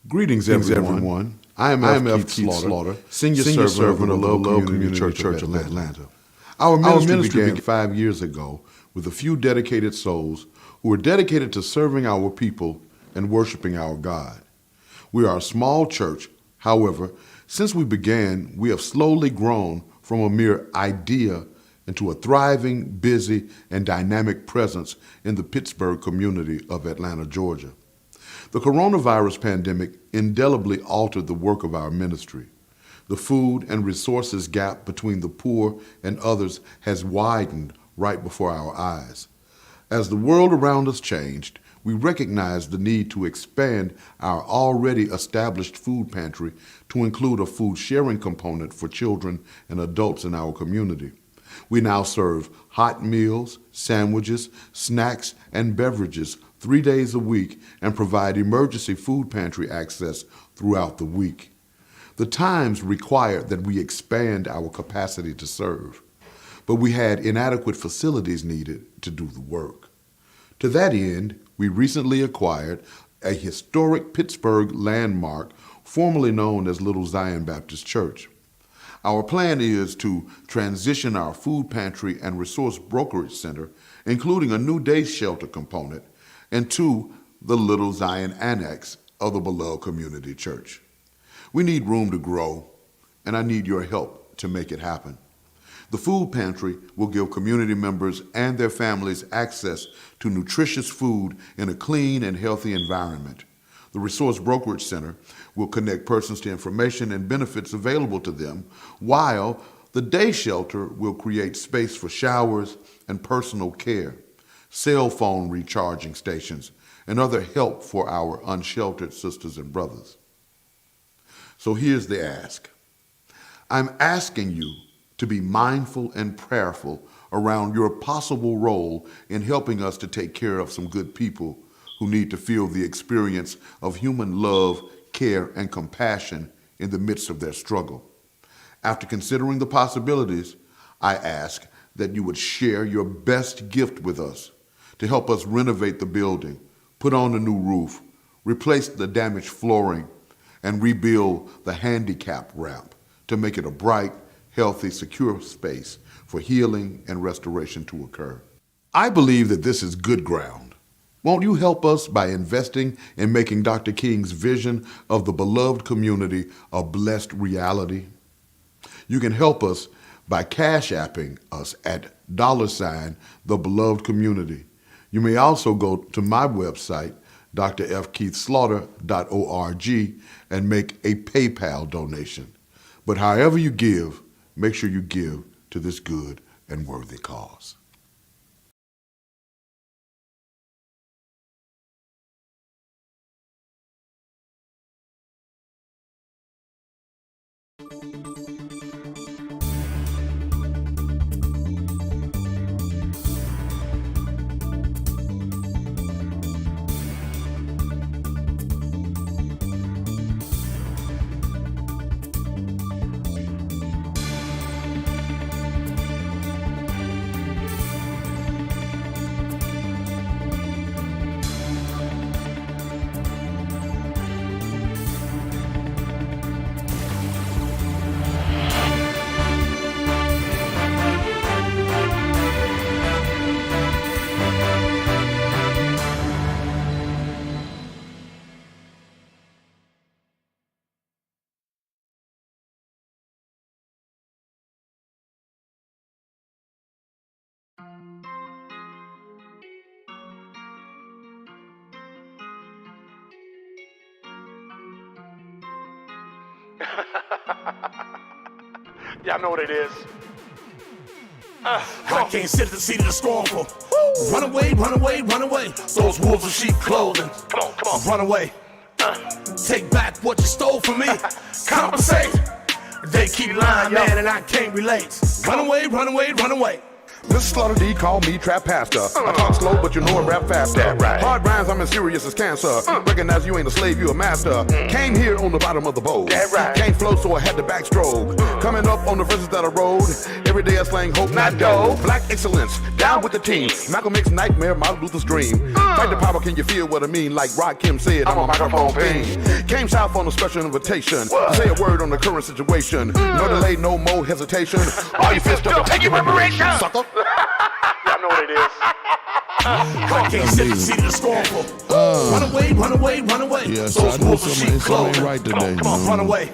Greetings, everyone. I am F.Keith Slaughter, Senior Servant of the Love Community Church of Atlanta. Our ministry began 5 years ago with a few dedicated souls who were dedicated to serving our people and worshiping our God. We are a small church. However, since we began, we have slowly grown from a mere idea into a thriving, busy, and dynamic presence in the Pittsburgh community of Atlanta, Georgia. The coronavirus pandemic indelibly altered the work of our ministry. The food and resources gap between the poor and others has widened right before our eyes. As the world around us changed, we recognized the need to expand our already established food pantry to include a food sharing component for children and adults in our community. We now serve hot meals, sandwiches, snacks, and beverages 3 days a week and provide emergency food pantry access throughout the week. The times required that we expand our capacity to serve, but we had inadequate facilities needed to do the work. To that end, we recently acquired a historic Pittsburgh landmark formerly known as Little Zion Baptist Church. Our plan is to transition our food pantry and resource brokerage center, including a new day shelter component, into the Little Zion Annex of the Beloved Community Church. We need room to grow, and I need your help to make it happen. The food pantry will give community members and their families access to nutritious food in a clean and healthy environment. The Resource Brokerage Center will connect persons to information and benefits available to them, while the day shelter will create space for showers and personal care, cell phone recharging stations, and other help for our unsheltered sisters and brothers. So here's the ask. I'm asking you to be mindful and prayerful around your possible role in helping us to take care of some good people who need to feel the experience of human love, care, and compassion in the midst of their struggle. After considering the possibilities, I ask that you would share your best gift with us to help us renovate the building, put on a new roof, replace the damaged flooring, and rebuild the handicap ramp to make it a bright, healthy, secure space for healing and restoration to occur. I believe that this is good ground. Won't you help us by investing in making Dr. King's vision of the beloved community a blessed reality? You can help us by cash apping us at $the beloved community. You may also go to my website, Dr.FKeithSlaughter.org, and make a PayPal donation. But however you give, make sure you give to this good and worthy cause. Y'all know what it is. I can't sit at the seat of the scornful. Run away, run away, run away. Those wolves in sheep clothing. Come on. Run away. Take back what you stole from me. Compensate. They keep lying, man, and I can't relate. Run away, run away, run away. Mr. Slaughter D called me Trap Pastor. I talk slow, but you know I rap faster. That right. Hard rhymes, I'm as serious as cancer. Recognize you ain't a slave, you a master. Came here on the bottom of the boat. That right. Can't flow, so I had to backstroke. Coming up on the verses that I rode. Every day I slang hope, not dough. Black excellence, down with the team. Malcolm X's nightmare, Martin Luther's dream. Fight the power, can you feel what I mean? Like Rod Kim said, I'm a microphone fiend. Came south on a special invitation. Say a word on the current situation. No delay, no more hesitation. All you fist up, take your reparation, sucker. Y'all know what it is. I can't sit the seat of the scornful. Run away, run away, run away. Yeah, so I know something ain't right today. Come on, run away.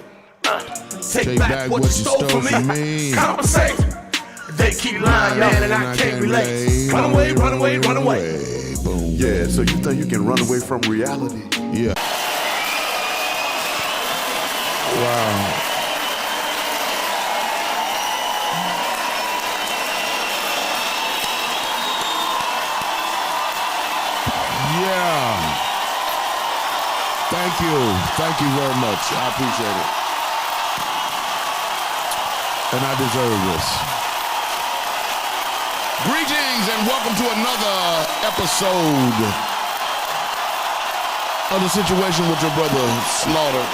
Take back what you stole from me. Compensate. They keep lying, man, and I can't relate. Run away, run away, run away. Boom. Yeah, so you think you can run away from reality? Yeah. Wow. Yeah. Thank you. Thank you very much. I appreciate it. And I deserve this. Greetings and welcome to another episode of The Situation with your brother Slaughter.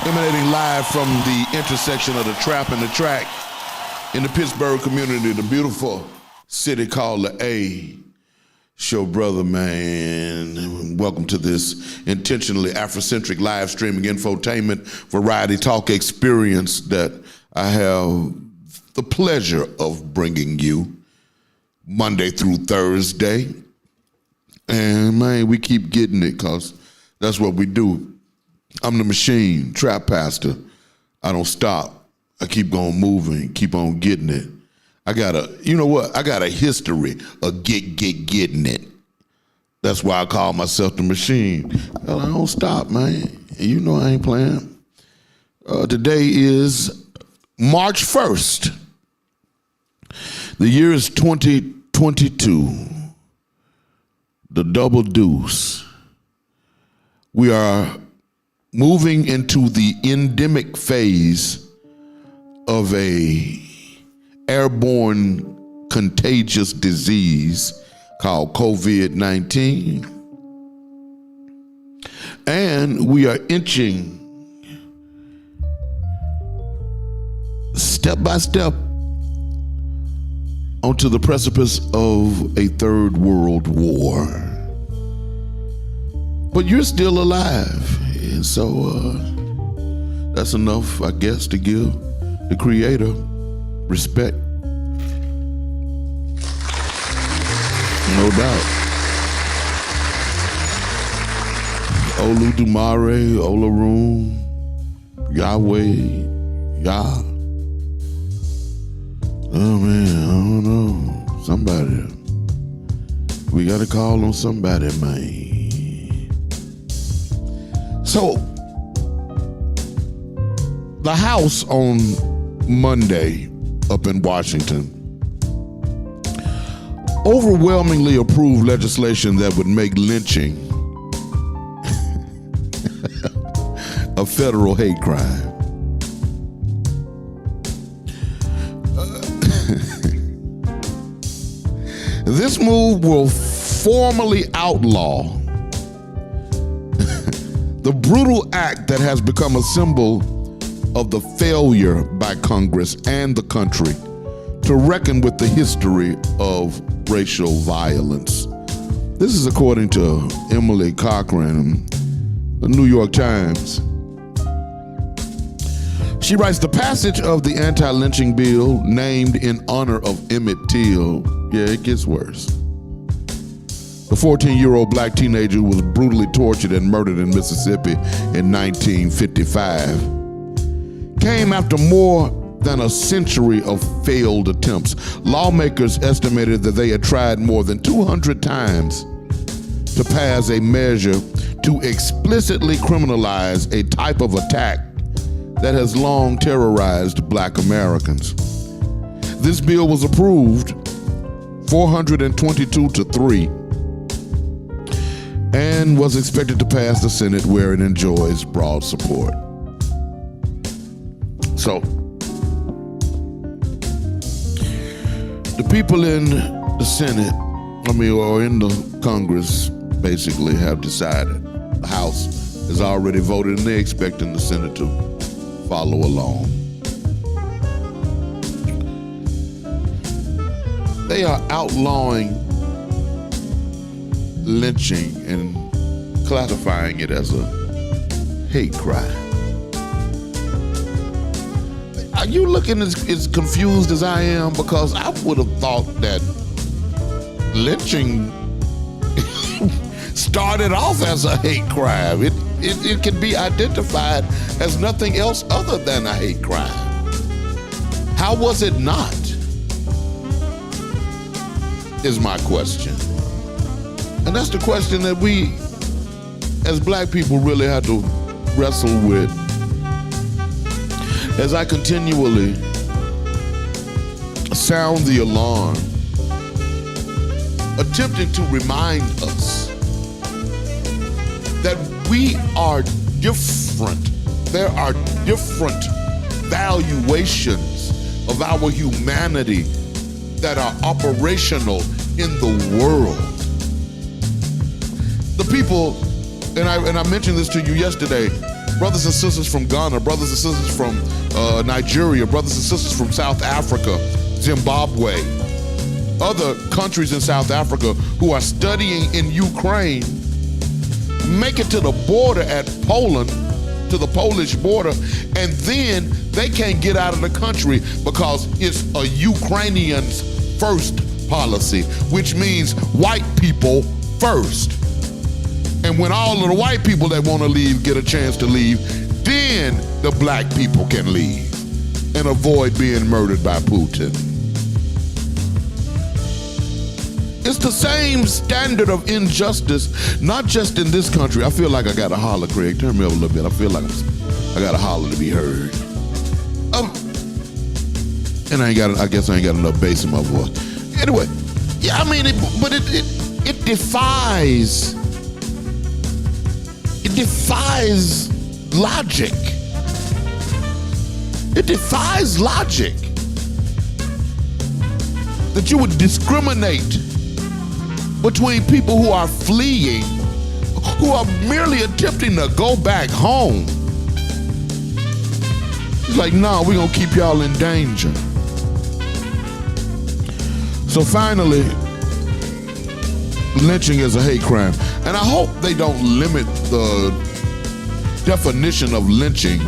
Emanating live from the intersection of the trap and the track in the Pittsburgh community, the beautiful city called the A. Show brother, man. Welcome to this intentionally Afrocentric live streaming infotainment variety talk experience that I have the pleasure of bringing you Monday through Thursday. And man, we keep getting it because that's what we do. I'm the machine, trap pastor. I don't stop. I keep on moving, keep on getting it. I got a history of getting it. That's why I call myself the machine. Hell, I don't stop, man. And you know I ain't playing. Today is March 1st. The year is 2022. The double deuce. We are moving into the endemic phase of a airborne contagious disease called COVID-19. And we are inching step by step onto the precipice of a third world war. But you're still alive. And so that's enough, I guess, to give the Creator respect. No doubt. Oludumare, Olarum, Yahweh, Yah. Oh man, I don't know. Somebody. We gotta call on somebody, man. So, the House on Monday up in Washington overwhelmingly approved legislation that would make lynching a federal hate crime. This move will formally outlaw the brutal act that has become a symbol of the failure by Congress and the country to reckon with the history of racial violence. This is according to Emily Cochran, the New York Times. She writes, the passage of the anti-lynching bill named in honor of Emmett Till, yeah, it gets worse. The 14-year-old black teenager was brutally tortured and murdered in Mississippi in 1955. Came after more than a century of failed attempts. Lawmakers estimated that they had tried more than 200 times to pass a measure to explicitly criminalize a type of attack that has long terrorized black Americans. This bill was approved 422 to 3 and was expected to pass the Senate, where it enjoys broad support. So, The people in the Senate, or in the Congress, basically have decided. The House has already voted, and they're expecting the Senate to follow along. They are outlawing lynching and classifying it as a hate crime. Are you looking as confused as I am? Because I would have thought that lynching started off as a hate crime. It can be identified as nothing else other than a hate crime. How was it not? Is my question. And that's the question that we, as black people, really have to wrestle with. As I continually sound the alarm, attempting to remind us that we are different. There are different valuations of our humanity that are operational in the world. The people, and I mentioned this to you yesterday, brothers and sisters from Ghana, brothers and sisters from Nigeria, brothers and sisters from South Africa, Zimbabwe, other countries in South Africa who are studying in Ukraine, make it to the border at Poland, to the Polish border, and then they can't get out of the country because it's a Ukrainians first policy, which means white people first. And when all of the white people that want to leave get a chance to leave, then the black people can leave and avoid being murdered by Putin. It's the same standard of injustice, not just in this country. I feel like I got to holler, Craig. Turn me up a little bit. I feel like I got to holler to be heard. And I guess I ain't got enough bass in my voice. Anyway, yeah, I mean, it defies logic. It defies logic that you would discriminate between people who are fleeing, who are merely attempting to go back home. It's like, no, we're gonna keep y'all in danger. So finally, lynching is a hate crime. And I hope they don't limit the definition of lynching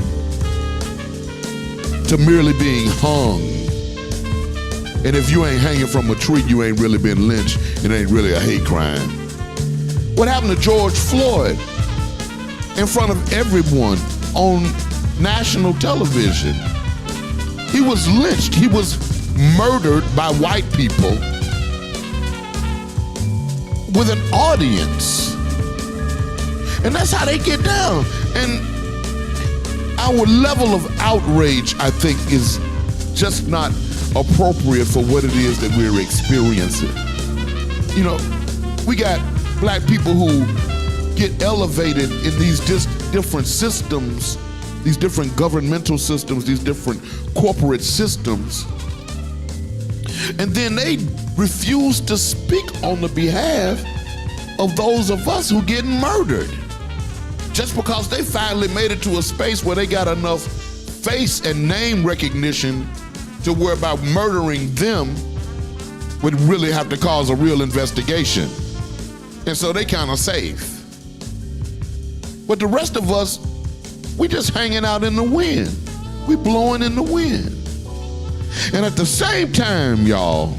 to merely being hung. And if you ain't hanging from a tree, you ain't really been lynched. It ain't really a hate crime. What happened to George Floyd in front of everyone on national television? He was lynched. He was murdered by white people with an audience. And that's how they get down. And our level of outrage, I think, is just not appropriate for what it is that we're experiencing. You know, we got black people who get elevated in these different systems, these different governmental systems, these different corporate systems, and then they refuse to speak on the behalf of those of us who get murdered. Just because they finally made it to a space where they got enough face and name recognition to where by murdering them would really have to cause a real investigation. And so they kind of safe. But the rest of us, we just hanging out in the wind. We blowing in the wind. And at the same time, y'all,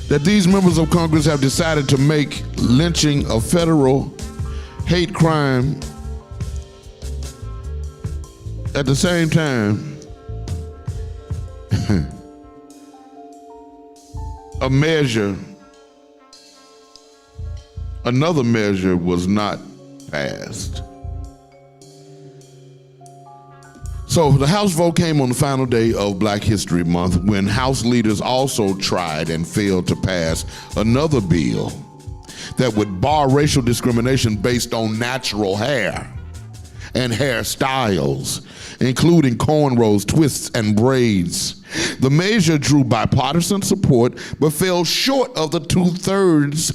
that these members of Congress have decided to make lynching a federal hate crime, at the same time, another measure was not passed. So the House vote came on the final day of Black History Month when House leaders also tried and failed to pass another bill that would bar racial discrimination based on natural hair and hairstyles, including cornrows, twists, and braids. The measure drew bipartisan support, but fell short of the two-thirds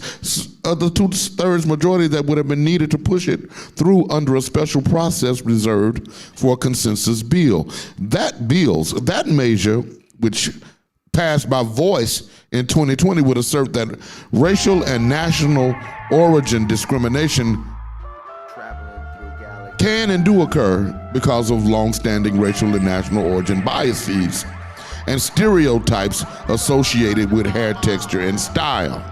majority that would have been needed to push it through under a special process reserved for a consensus bill. That measure, which passed by voice in 2020, would assert that racial and national origin discrimination can and do occur because of long-standing racial and national origin biases and stereotypes associated with hair texture and style.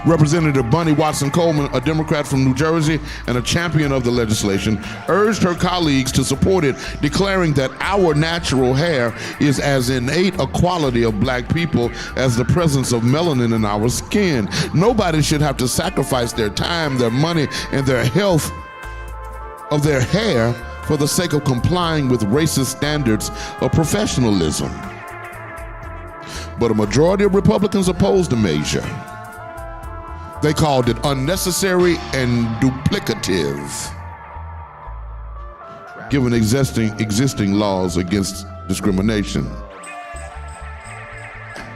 Representative Bunny Watson Coleman, a Democrat from New Jersey and a champion of the legislation, urged her colleagues to support it, declaring that our natural hair is as innate a quality of black people as the presence of melanin in our skin. Nobody should have to sacrifice their time, their money, and their health of their hair for the sake of complying with racist standards of professionalism. But a majority of Republicans opposed the measure. They called it unnecessary and duplicative, given existing laws against discrimination.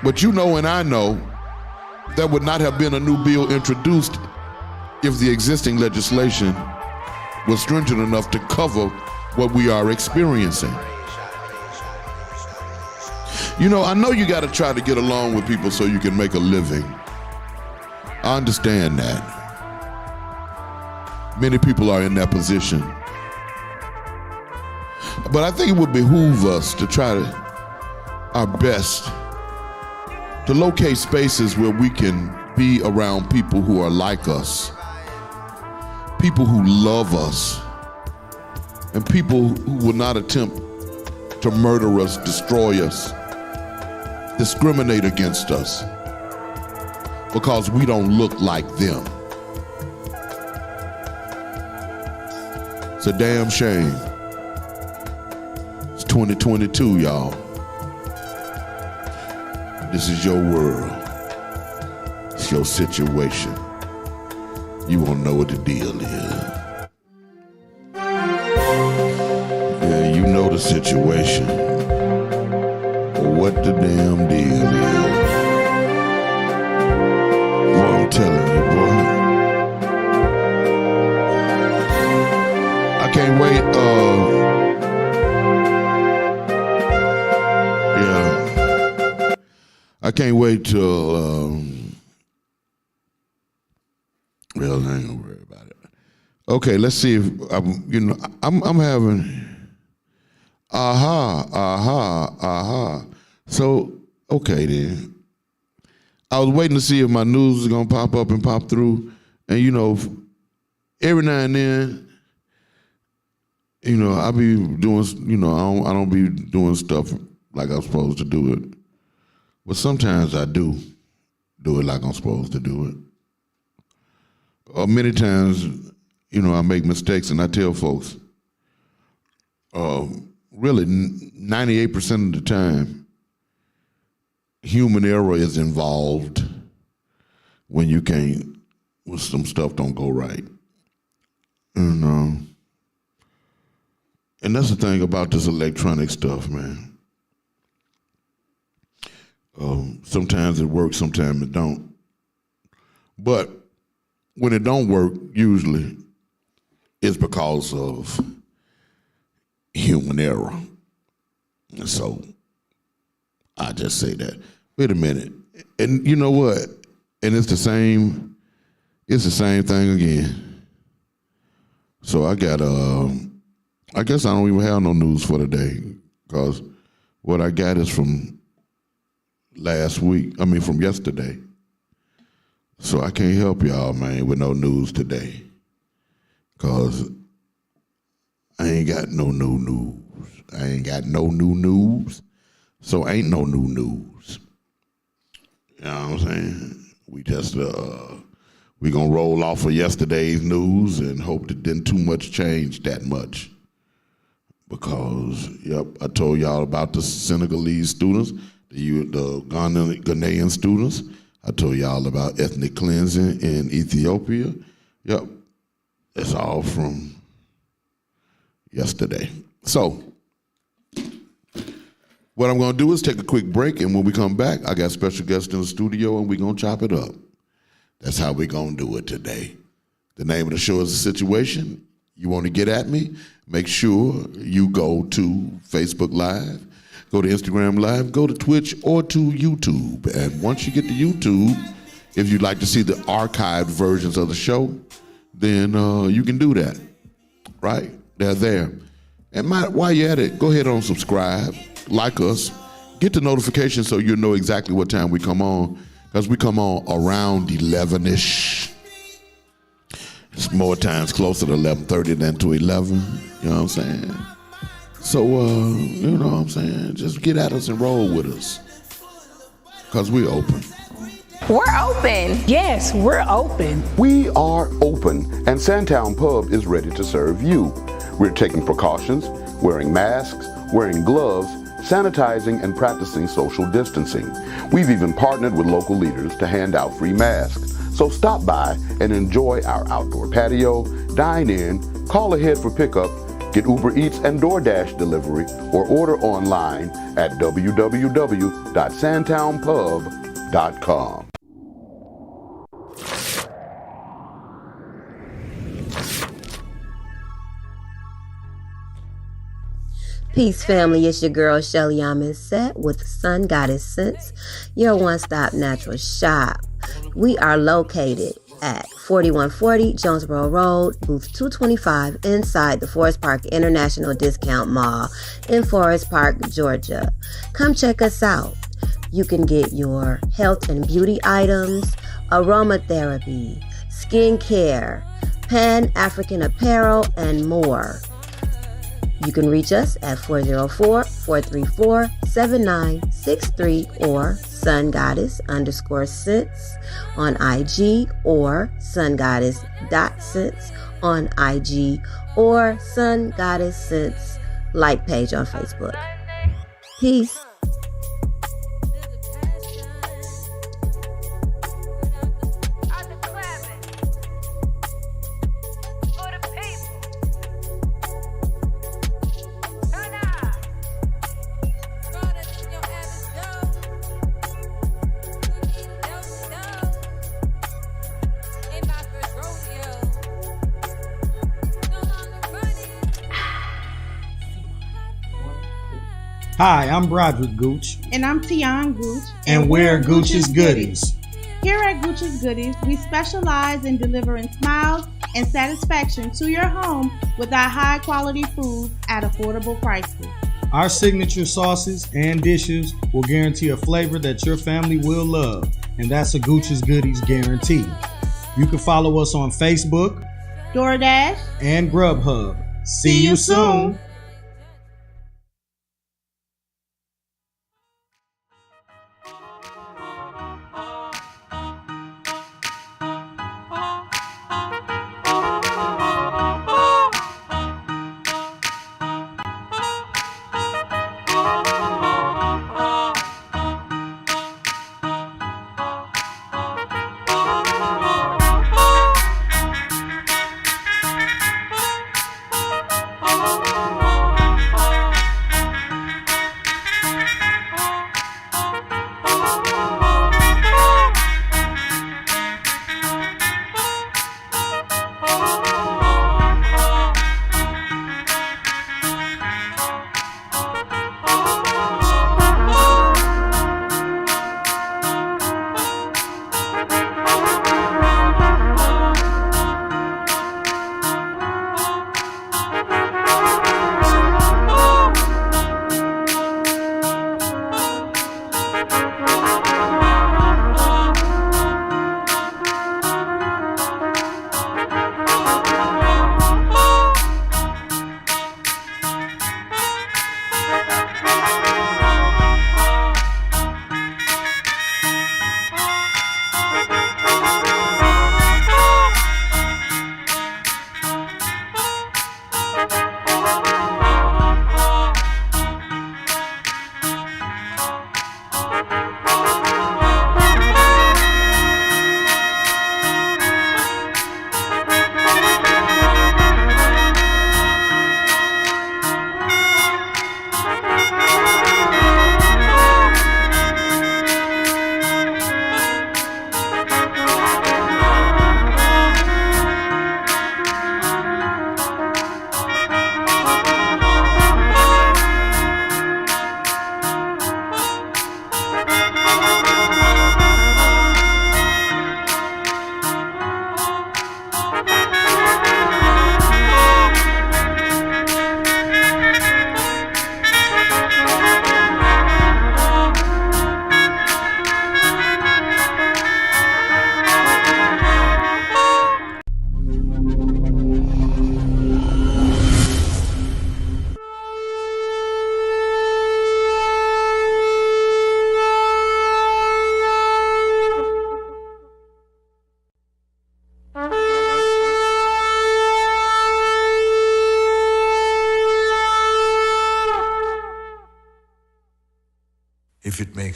But you know and I know there would not have been a new bill introduced if the existing legislation was stringent enough to cover what we are experiencing. You know, I know you got to try to get along with people so you can make a living. I understand that. Many people are in that position. But I think it would behoove us to try our best to locate spaces where we can be around people who are like us, people who love us, and people who will not attempt to murder us, destroy us, discriminate against us because we don't look like them. It's a damn shame. It's 2022, y'all. This is your world. It's your situation. You won't know what the deal is. Yeah, you know the situation. But what the damn deal is. Well, I'm telling you, boy. I can't wait, I can't wait till, well, I ain't gonna worry about it. Okay, let's see if, I'm having, So, okay then. I was waiting to see if my news is gonna pop up and pop through. And every now and then, I be doing, I don't be doing stuff like I'm supposed to do it. But sometimes I do it like I'm supposed to do it. Or many times, I make mistakes and I tell folks, really 98% of the time, human error is involved when some stuff don't go right. And that's the thing about this electronic stuff, man. Sometimes it works, sometimes it don't. But when it don't work, usually it's because of human error. And so I just say that. Wait a minute. And you know what? And it's the same thing again. So I guess I don't even have no news for today, because what I got is from from yesterday. So I can't help y'all, man, with no news today, because I ain't got no new news. I ain't got no new news, so ain't no new news. You know what I'm saying? We just, we gonna roll off of yesterday's news and hope that didn't too much change that much. Because, I told y'all about the Senegalese students, the Ghanaian students. I told y'all about ethnic cleansing in Ethiopia. It's all from yesterday. So, What I'm going to do is take a quick break, and when we come back, I got special guests in the studio, and we're going to chop it up. That's how we're going to do it today. The name of the show is The Situation. You want to get at me? Make sure you go to Facebook Live, go to Instagram Live, go to Twitch, or to YouTube. And once you get to YouTube, if you'd like to see the archived versions of the show, then you can do that, right? They're there. And while you're at it, go ahead and subscribe, like us, get the notification so you know exactly what time we come on, because we come on around 11-ish. It's more times closer to 11:30 than to 11, you know what I'm saying? So, you know what I'm saying? Just get at us and roll with us, because we're open. We're open. Yes, we're open. We are open, and Sandtown Pub is ready to serve you. We're taking precautions, wearing masks, wearing gloves, sanitizing, and practicing social distancing. We've even partnered with local leaders to hand out free masks. So stop by and enjoy our outdoor patio, dine in, call ahead for pickup, get Uber Eats and DoorDash delivery, or order online at www.sandtownpub.com. Peace, family. It's your girl, Shelly Set with Sun Goddess Scents, your one-stop natural shop. We are located at 4140 Jonesboro Road, booth 225, inside the Forest Park International Discount Mall in Forest Park, Georgia. Come check us out. You can get your health and beauty items, aromatherapy, skincare, Pan-African apparel, and more. You can reach us at 404-434-7963 or sungoddess_scents on IG, or sungoddess.scents on IG, or Sun Goddess Scents like page on Facebook. Peace. Hi, I'm Broderick Gooch. And I'm Tian Gooch. And we're Gooch's Goodies. Here at Gooch's Goodies, we specialize in delivering smiles and satisfaction to your home with our high quality food at affordable prices. Our signature sauces and dishes will guarantee a flavor that your family will love, and that's a Gooch's Goodies guarantee. You can follow us on Facebook, DoorDash, and Grubhub. See you soon.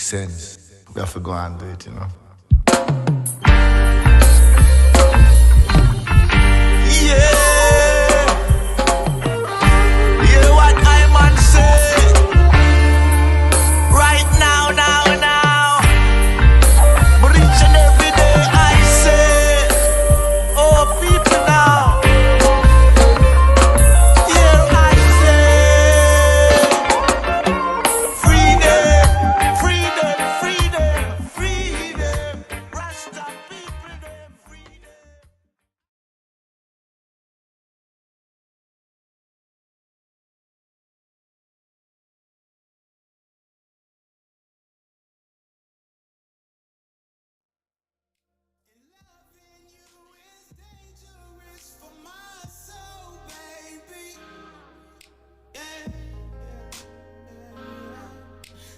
makes sense. We have to go and do it, you know. Yeah. Hear what I man say. Right now. But each and every day I say, oh people now. Here I say, freedom. Rasta people them freedom.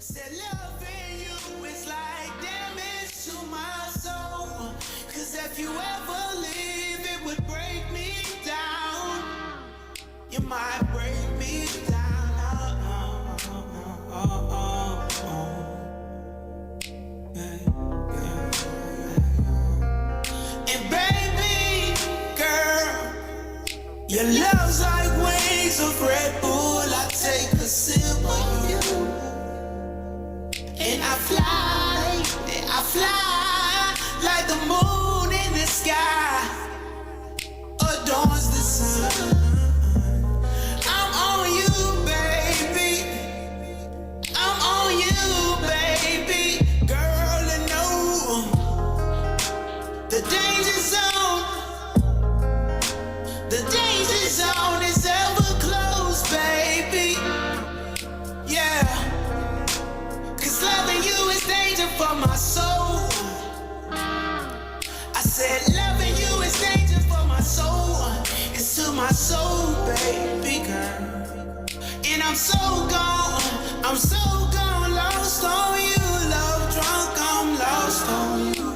Said loving you is like damage to my soul. Cause if you ever leave, it would break me down. You might break me down. And baby, girl, your love's like wings of Red Bull. I take a sip of you. And I fly like the moon in the sky adorns the sun. I'm on you, baby. I'm on you, baby. Girl, I know the danger zone is ever close, baby. Yeah. Loving you is danger for my soul. I said loving you is danger for my soul. It's to my soul, baby girl. And I'm so gone, lost on you. Love drunk, I'm lost on you.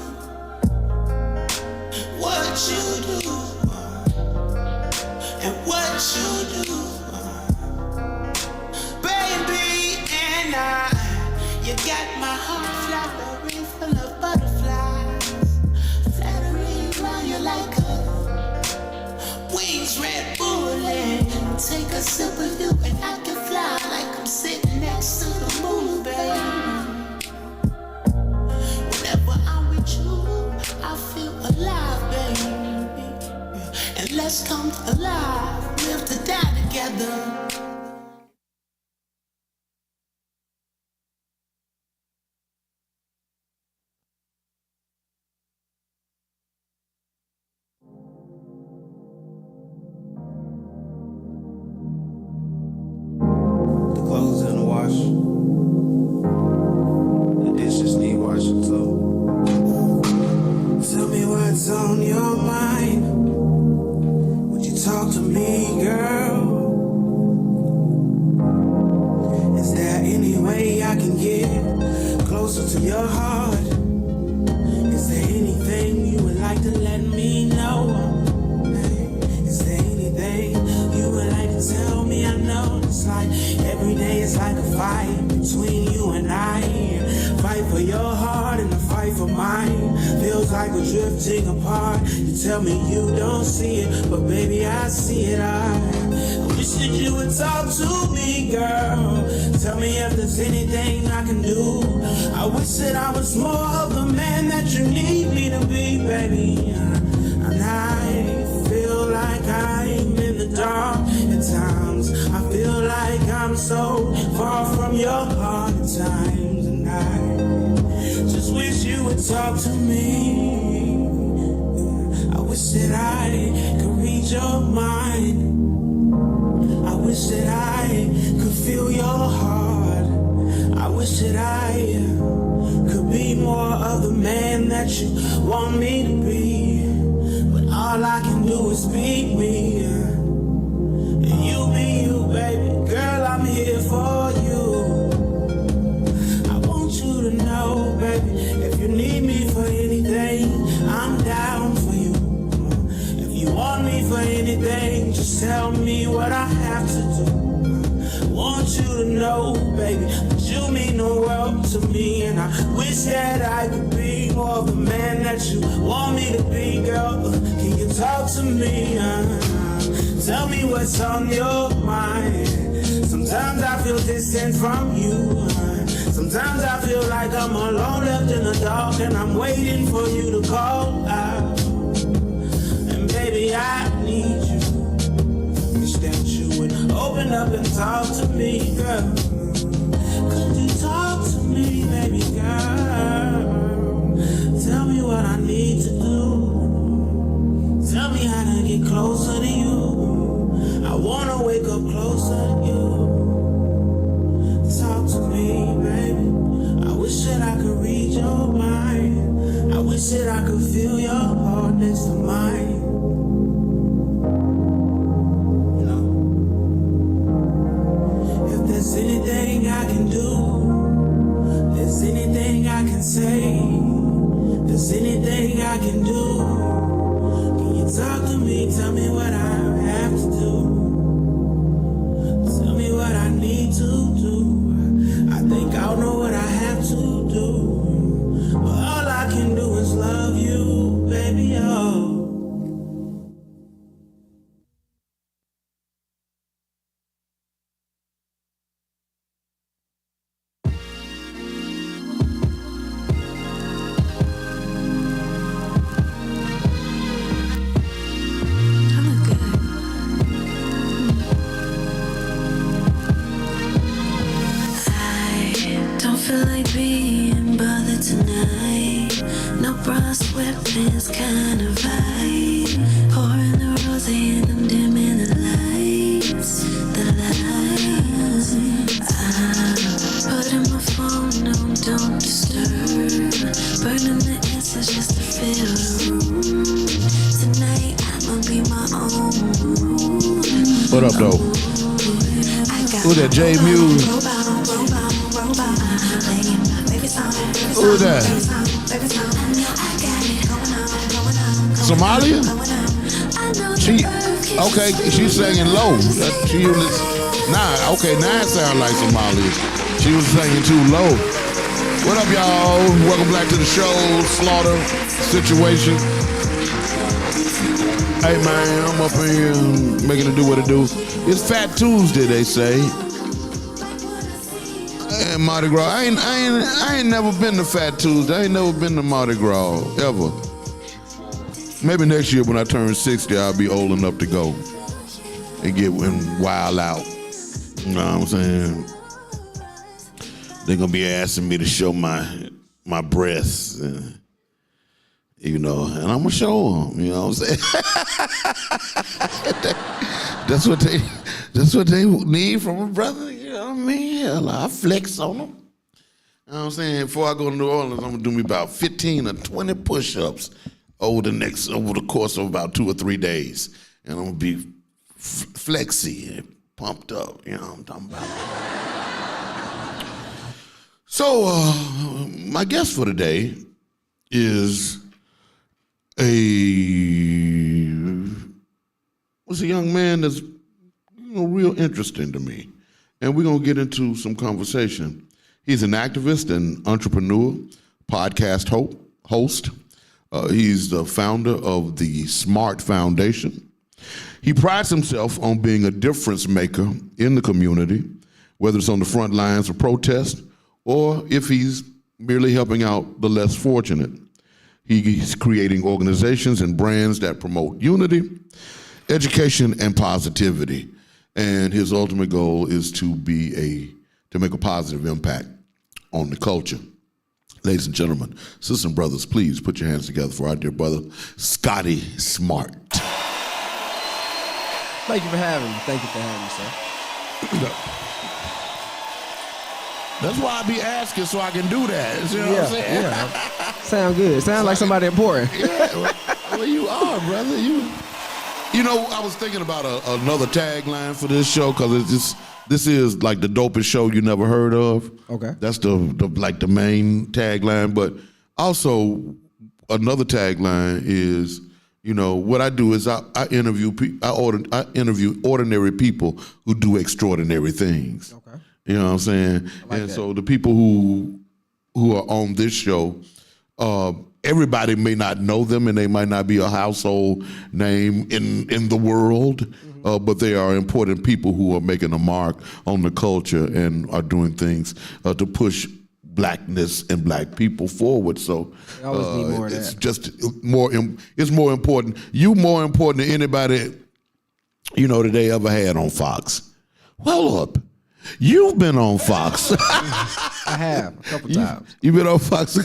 What you do, and what you do, baby, and you got my heart flattering full of butterflies, flattering around you like a wings Red Bull. And take a sip of you and I can fly like I'm sitting next to the moon, baby. Whenever I'm with you, I feel alive, baby. And let's come alive, live to die together. On your mind, would you talk to me, girl? Is there any way I can get closer to your heart? Is there anything you would like to let me know? Is there anything you would like to tell me? I know it's like every day is like a fight between you and I. Fight for your heart and a fight for mine. Feels like we're drifting apart. You tell me you don't see it, but baby I see it. I wish that you would talk to me, girl. Tell me if there's anything I can do. I wish that I was more of the man that you need me to be, baby. And I feel like I'm in the dark at times. I feel like I'm so far from your heart at times. And I just wish you would talk to me. I wish that I could read your mind. I wish that I could feel your heart. I wish that I could be more of the man that you want me to be. But all I can do is be me. And you be you, baby. Girl, I'm here for you. I want you to know, baby, if you need me for anything, I'm down for you. If you want me for anything, just tell me what I have to do. I want you to know, baby, that you mean the world to me, and I wish that I could be more of the man that you want me to be, girl. Can you talk to me? Tell me what's on your mind. Sometimes I feel distant from you. Sometimes I feel like I'm alone, left in the dark, and I'm waiting for you to call out. And baby, I need you. Wish that you would open up and talk to me, girl. Could you talk to me, baby girl? Tell me what I need to do. Tell me how to get closer to you. I wanna wake up closer to you. Talk to me, baby. I wish that I could read your mind. I wish that I could feel your heart next to mine. You know, if there's anything I can do, there's anything I can say, there's anything I can do. Can you talk to me? Tell me what I have to do. Tell me what I need to do. I think I'll know what I have to do. But all I can do is love you, baby, oh. Feel like being bothered tonight. No bra, sweatpants kind of vibe. Pouring the rosé and I'm dimming the lights. The lights. Putting my phone on don't disturb. Burning the incense just to fill the room. Tonight I'ma be my own mood. What up, though? Who that, J Muse? Who that? Somalia? Okay, she's singing low. She was, now it sounds like Somalia. She was singing too low. What up, y'all? Welcome back to the show, Slaughter Situation. Hey, man, I'm up here making it do what it do. It's Fat Tuesday, they say. And Mardi Gras. I ain't never been to Fat Tuesday. I ain't never been to Mardi Gras, ever. Maybe next year when I turn 60, I'll be old enough to go and get wild out. You know what I'm saying? They're gonna be asking me to show my breasts, you know, and I'm gonna show them. You know what I'm saying? That's what they need from a brother. You know what I mean? Hell, I flex on them. You know what I'm saying? Before I go to New Orleans, I'm gonna do me about 15 or 20 push-ups over the course of about 2 or 3 days, and I'm gonna be flexy and pumped up. You know what I'm talking about? So, my guest for today is a young man that's real interesting to me, and we're gonna get into some conversation. He's an activist and entrepreneur, podcast host. He's the founder of the Smart Foundation. He prides himself on being a difference maker in the community, whether it's on the front lines of protest or if he's merely helping out the less fortunate. He's creating organizations and brands that promote unity, education, and positivity. And his ultimate goal is to make a positive impact on the culture. Ladies and gentlemen, sisters and brothers, please put your hands together for our dear brother, Scotty Smart. Thank you for having me. Thank you for having me, sir. That's why I be asking so I can do that. You know what I'm saying? Yeah. Sound good. Sound like somebody important. Yeah, well, you are, brother. You know, I was thinking about another tagline for this show because this is like the dopest show you never heard of. Okay. That's the main tagline, but also another tagline is, you know, what I do is I interview ordinary people who do extraordinary things. Okay. You know what I'm saying? Like and that. so the people who who are on this show, everybody may not know them and they might not be a household name in the world, but they are important people who are making a mark on the culture and are doing things to push blackness and black people forward. So it's just more. It's more important. You more important than anybody that they ever had on Fox. Well, up. You've been on Fox. I have a couple times. You've been on Fox.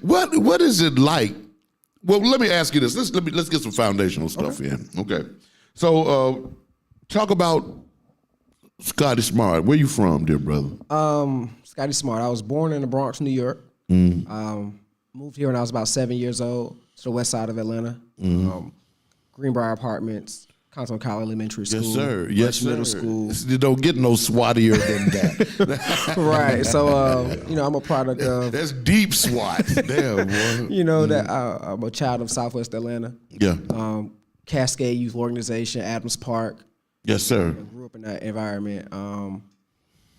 What is it like? Well, let me ask you this. Let's get some foundational stuff in. Okay. So talk about Scotty Smart. Where you from, dear brother? Scotty Smart. I was born in the Bronx, New York. Moved here when I was about 7 years old to the west side of Atlanta. Greenbrier Apartments, Continental College Elementary School. Yes, sir. Yes, sir. Middle School. You don't get no swattier than that. Right. So, I'm a product of... That's deep SWAT. Damn, boy. That I'm a child of Southwest Atlanta. Yeah. Cascade Youth Organization, Adams Park. Yes, sir. I grew up in that environment. And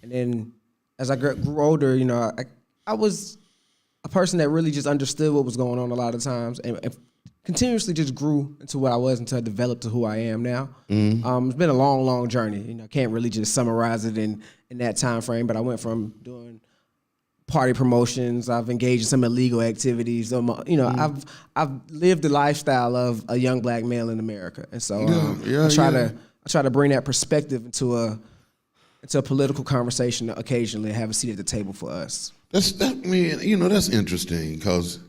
then as I grew older, I was a person that really just understood what was going on a lot of times and continuously just grew into what I was until I developed to who I am now. It's been a long, long journey. I can't really just summarize it in that time frame, but I went from doing party promotions. I've engaged in some illegal activities. I've lived the lifestyle of a young black male in America, and so I try to bring that perspective into a political conversation occasionally and have a seat at the table for us. That's interesting because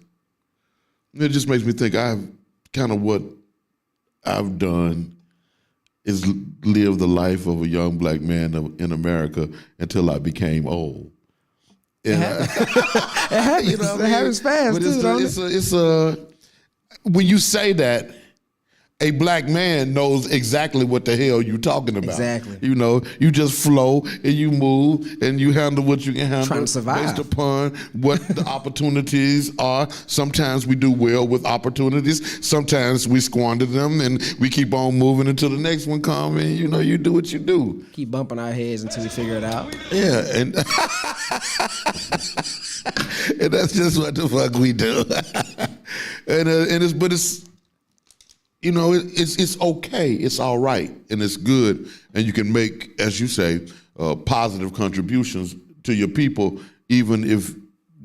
it just makes me think what I've done is live the life of a young black man in America until I became old. It happens. It happens fast, too, when you say that, a black man knows exactly what the hell you're talking about. Exactly. You just flow and you move and you handle what you can handle. Trying to survive. Based upon what the opportunities are. Sometimes we do well with opportunities. Sometimes we squander them and we keep on moving until the next one comes and you do what you do. Keep bumping our heads until we figure it out. Yeah, and and that's just what the fuck we do. It's okay, it's all right, and it's good, and you can make, as you say, positive contributions to your people, even if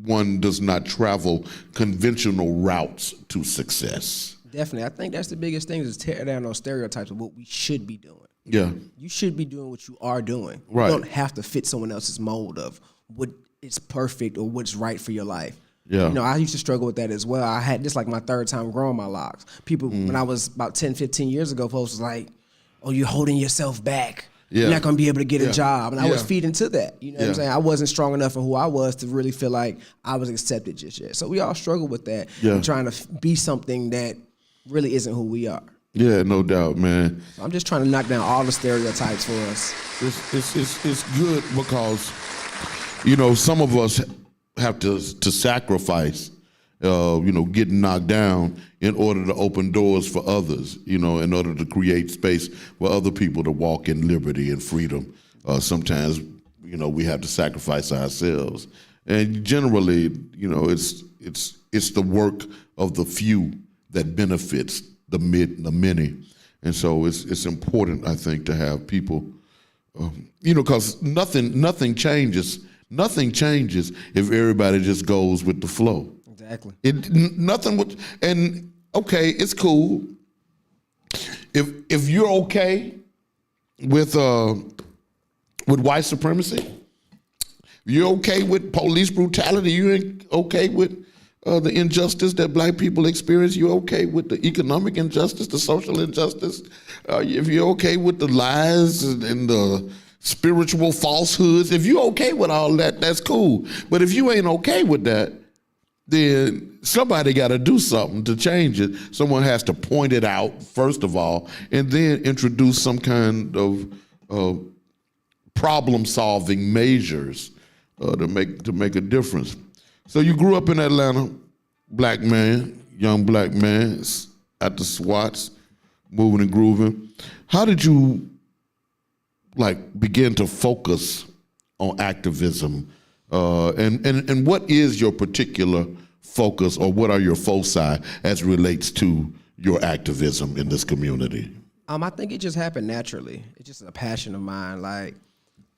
one does not travel conventional routes to success. Definitely. I think that's the biggest thing is tear down those stereotypes of what we should be doing. Yeah. You should be doing what you are doing. Right. You don't have to fit someone else's mold of what is perfect or what's right for your life. Yeah. I used to struggle with that as well. I had this like my third time growing my locks. People, when I was about 10, 15 years ago, folks was like, oh, you're holding yourself back. Yeah. You're not going to be able to get a job. And I was feeding to that. You know what I'm saying? I wasn't strong enough in who I was to really feel like I was accepted just yet. So we all struggle with that. Yeah. Trying to be something that really isn't who we are. Yeah, no doubt, man. So I'm just trying to knock down all the stereotypes for us. It's good because, some of us have to sacrifice, getting knocked down in order to open doors for others, in order to create space for other people to walk in liberty and freedom. Sometimes, we have to sacrifice ourselves. And generally, it's the work of the few that benefits the many. And so it's important, I think, to have people, because nothing changes. Nothing changes if everybody just goes with the flow. Exactly. Okay, it's cool. If you're okay with white supremacy, you're okay with police brutality, you're okay with the injustice that black people experience, you're okay with the economic injustice, the social injustice, if you're okay with the lies and the spiritual falsehoods, if you're okay with all that, that's cool. But if you ain't okay with that, then somebody got to do something to change it. Someone has to point it out, first of all, and then introduce some kind of problem-solving measures to make a difference. So you grew up in Atlanta, black man, young black man, at the SWATs, moving and grooving. How did you begin to focus on activism And what is your particular focus, or what are your foci as it relates to your activism in this community? I think it just happened naturally. It's just a passion of mine. Like,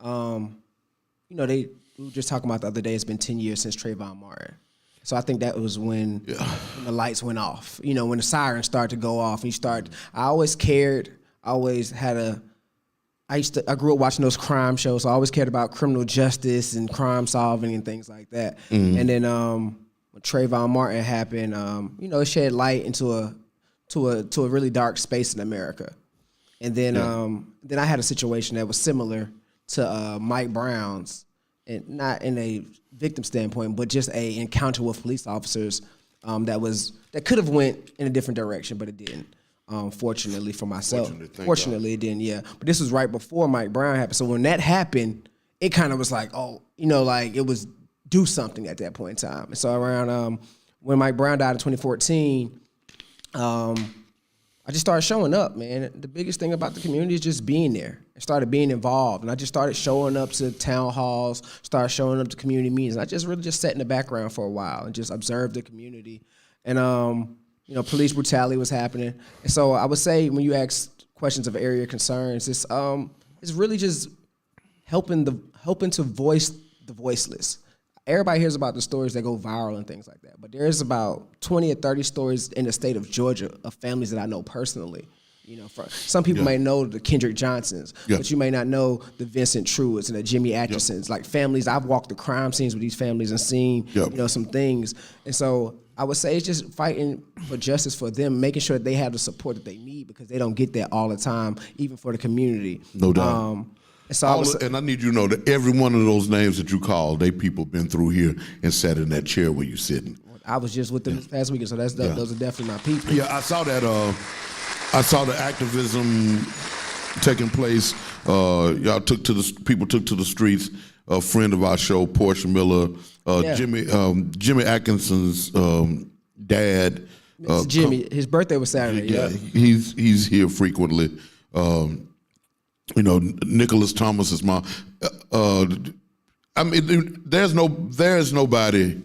we were just talking about the other day, it's been 10 years since Trayvon Martin. So I think that was when the lights went off. When the sirens started to go off, I always cared. I always had I grew up watching those crime shows, so I always cared about criminal justice and crime solving and things like that. Mm-hmm. And then when Trayvon Martin happened, it shed light into a really dark space in America. And then I had a situation that was similar to Mike Brown's, and not in a victim standpoint, but just a encounter with police officers that could have went in a different direction, but it didn't. Fortunately for myself. Fortunately, it didn't, yeah. But this was right before Mike Brown happened. So when that happened, it kind of was like, it was do something at that point in time. And so around when Mike Brown died in 2014, I just started showing up, man. The biggest thing about the community is just being there. I started being involved, and I just started showing up to town halls, started showing up to community meetings. I just really just sat in the background for a while and just observed the community. And police brutality was happening. And so I would say when you ask questions of area concerns, it's really just helping to voice the voiceless. Everybody hears about the stories that go viral and things like that, but there's about 20 or 30 stories in the state of Georgia of families that I know personally. Some people may know the Kendrick Johnsons, but you may not know the Vincent Truetts and the Jimmy Atchisons. Like families, I've walked the crime scenes with these families and seen some things. And so I would say it's just fighting for justice for them, making sure that they have the support that they need, because they don't get that all the time, even for the community. No doubt. And I need you to know that every one of those names that you called, people been through here and sat in that chair where you're sitting. I was just with them this past weekend, so those are definitely my people. Yeah, I saw that. I saw the activism taking place. People took to the streets. A friend of our show, Portia Miller, Jimmy Atkinson's dad. Jimmy, his birthday was Saturday. Yeah, he's here frequently. Nicholas Thomas's mom. There's nobody,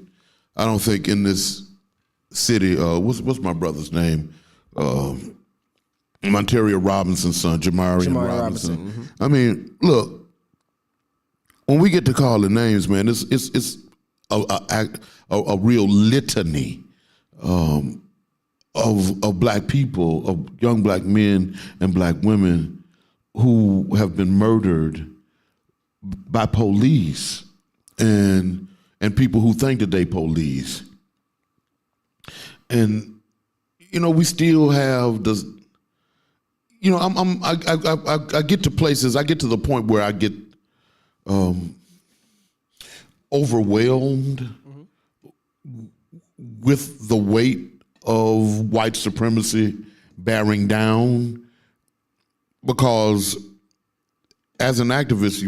I don't think, in this city. What's my brother's name? Monteria Robinson's son, Jamarian Robinson. Mm-hmm. Look, when we get to call the names, man, it's a real litany of black people, of young black men and black women who have been murdered by police and people who think that they police. And we still have this. I get to places. I get to the point where I get overwhelmed with the weight of white supremacy bearing down. Because as an activist,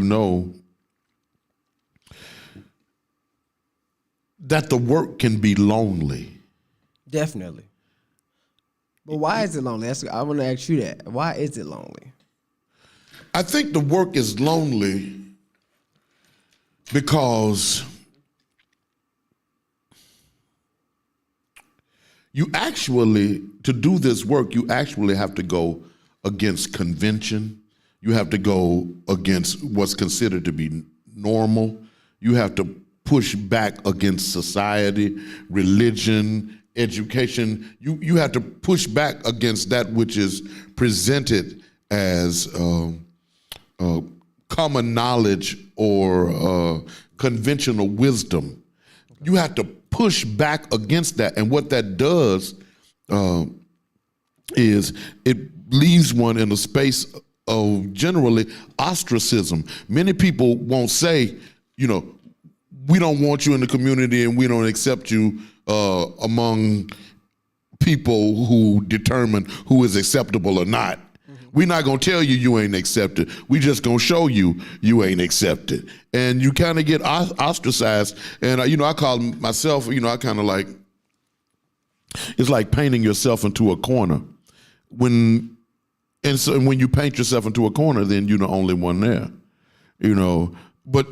that the work can be lonely. Definitely. But why is it lonely? I want to ask you that. Why is it lonely? I think the work is lonely because to do this work, you actually have to go against convention. You have to go against what's considered to be normal. You have to push back against society, religion, education. You have to push back against that which is presented as common knowledge or conventional wisdom. You have to push back against that. And what that does is it leaves one in a space of generally ostracism. Many people won't say, we don't want you in the community and we don't accept you among people who determine who is acceptable or not. We're not going to tell you ain't accepted. We just going to show you ain't accepted. And you kind of get ostracized. And, I call myself, I kind of like, it's like painting yourself into a corner. When you paint yourself into a corner, then you're the only one there, But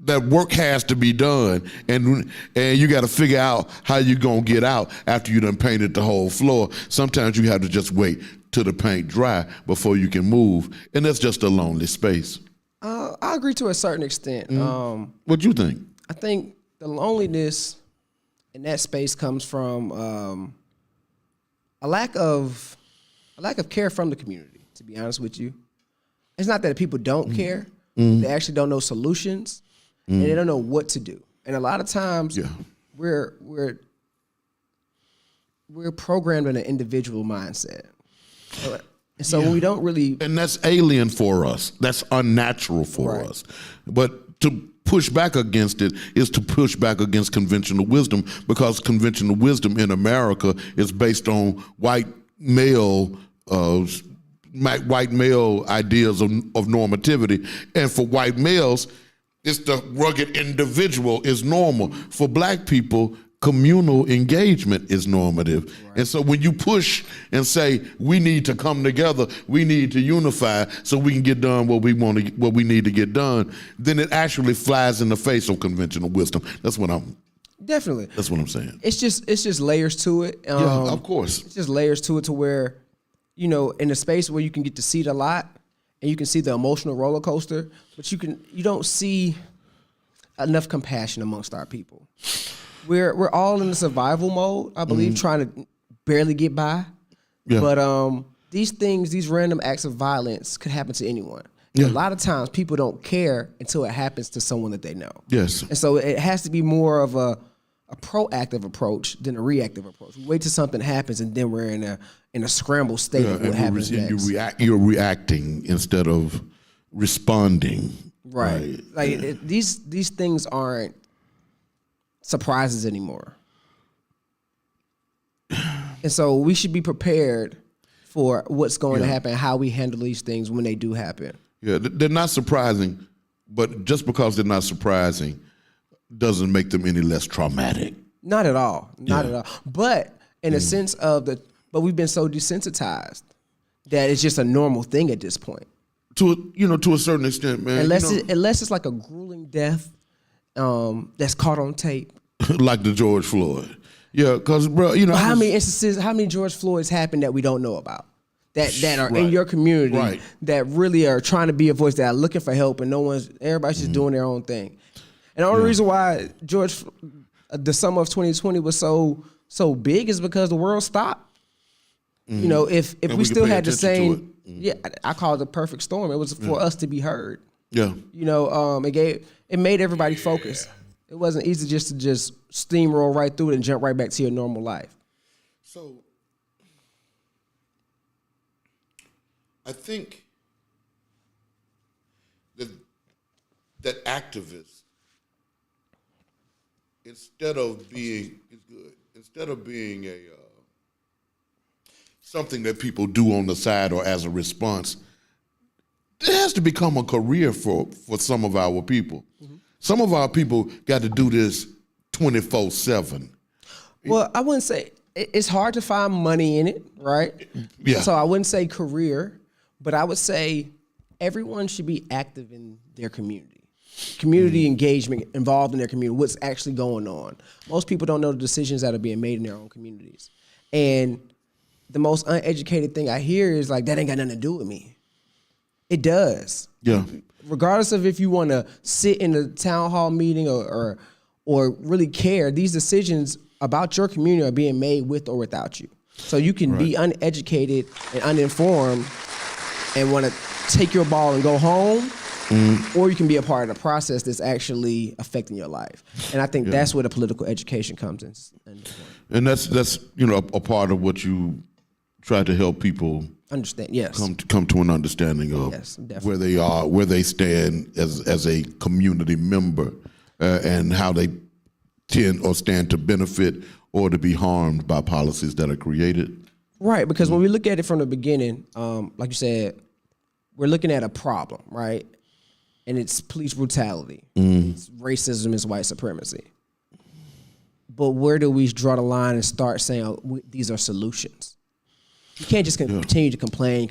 that work has to be done, and you got to figure out how you're gonna get out after you done painted the whole floor. Sometimes you have to just wait till the paint dry before you can move, and that's just a lonely space. I agree to a certain extent. What do you think? I think the loneliness in that space comes from a lack of care from the community. To be honest with you, it's not that people don't care; they actually don't know solutions, and they don't know what to do. And a lot of times, we're programmed in an individual mindset. And so we don't really... And that's alien for us. That's unnatural for us. But to push back against it is to push back against conventional wisdom, because conventional wisdom in America is based on white male ideas of normativity. And for white males, it's the rugged individual is normal. For black people, communal engagement is normative. And so when you push and say, we need to come together, we need to unify so we can get done what we need to get done, then it actually flies in the face of conventional wisdom. That's what I'm saying. It's just layers to it. Yeah, of course. It's just layers to it, to where, you know, in a space where you can get to see it a lot and you can see the emotional roller coaster, but you don't see enough compassion amongst our people. We're all in the survival mode, I believe, trying to barely get by. Yeah. But these random acts of violence could happen to anyone. Yeah. A lot of times people don't care until it happens to someone that they know. Yes. And so it has to be more of a proactive approach than a reactive approach. We wait till something happens and then we're in a scramble state of what happens next. You're reacting instead of responding. Right. Like these things aren't surprises anymore. And so we should be prepared for what's going to happen, how we handle these things when they do happen. Yeah, they're not surprising, but just because they're not surprising doesn't make them any less traumatic. Not at all. Not at all. But in a sense of but we've been so desensitized that it's just a normal thing at this point. To a certain extent, man. Unless it's like a grueling death that's caught on tape. Like the George Floyd. Yeah, because, bro, how many George Floyds happened that we don't know about? That are in your community, that really are trying to be a voice, that are looking for help, and everybody's just doing their own thing. And the only reason why the summer of 2020 was so big is because the world stopped. You know, if we still had the same, I call it the perfect storm. It was for us to be heard. Yeah. You know, it made everybody focus. It wasn't easy just to steamroll right through it and jump right back to your normal life. So I think that activists, instead of being something that people do on the side or as a response, it has to become a career for some of our people. Mm-hmm. Some of our people got to do this 24/7. Well, I wouldn't say it's hard to find money in it, right? Yeah. So I wouldn't say career, but I would say everyone should be active in their community engagement, involved in their community, what's actually going on. Most people don't know the decisions that are being made in their own communities. And the most uneducated thing I hear is like, that ain't got nothing to do with me. It does. Yeah. Regardless of if you want to sit in a town hall meeting or really care, these decisions about your community are being made with or without you. So you can be uneducated and uninformed and want to take your ball and go home, or you can be a part of the process that's actually affecting your life. And I think that's where the political education comes in. And that's a part of what you try to help people understand. Yes, come to an understanding of where they are, where they stand as a community member, and how they tend or stand to benefit or to be harmed by policies that are created. Right, because when we look at it from the beginning, like you said, we're looking at a problem, right? And it's police brutality, it's racism, it's white supremacy. But where do we draw the line and start saying these are solutions? You can't just continue to complain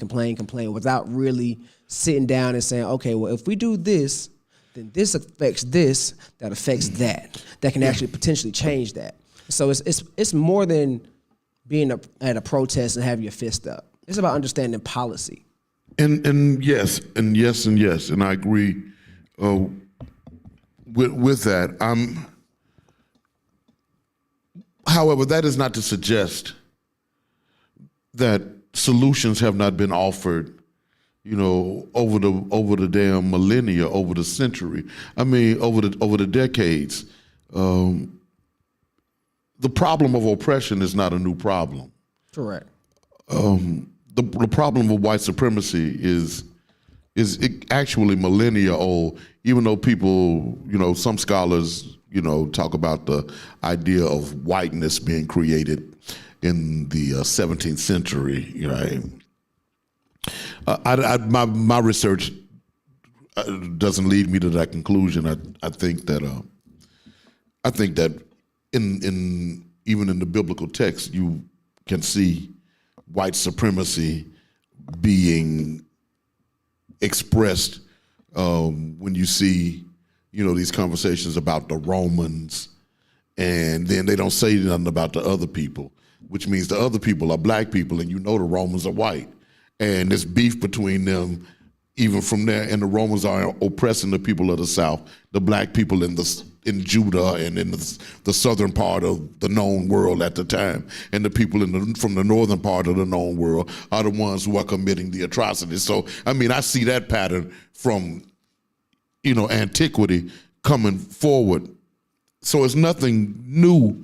without really sitting down and saying, okay, well, if we do this, then this affects this, that affects that can actually potentially change that. So it's more than being at a protest and having your fist up. It's about understanding policy. And yes, and I agree with that. However, that is not to suggest that solutions have not been offered, over the damn millennia, over the century. I mean, over the decades. The problem of oppression is not a new problem. Correct. The problem of white supremacy is actually millennia old, even though people, some scholars, talk about the idea of whiteness being created in the 17th century, right? My research doesn't lead me to that conclusion. I think that in even in the biblical text, you can see white supremacy being expressed when you see, these conversations about the Romans, and then they don't say nothing about the other people, which means the other people are black people, and the Romans are white. And there's beef between them even from there, and the Romans are oppressing the people of the South, the black people in Judah and in the southern part of the known world at the time, and the people from the northern part of the known world are the ones who are committing the atrocities. So, I mean, I see that pattern from, antiquity coming forward. So it's nothing new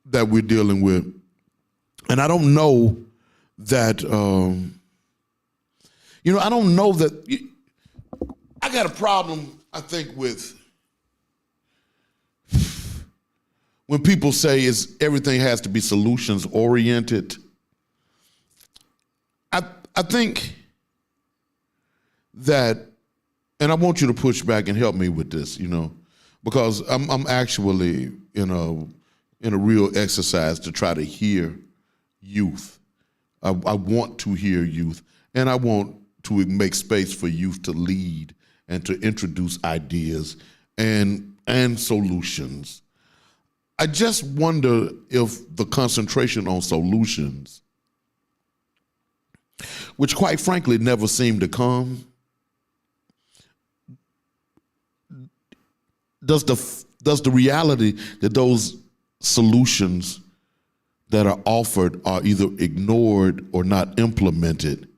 that we're dealing with. And I don't know that, I don't know that, I got a problem, I think, with when people say everything has to be solutions oriented. I think that, and I want you to push back and help me with this, because I'm actually in a real exercise to try to hear youth. I want to hear youth, and I want to make space for youth to lead and to introduce ideas and solutions. I just wonder if the concentration on solutions, which quite frankly never seem to come, does the reality that those solutions that are offered are either ignored or not implemented,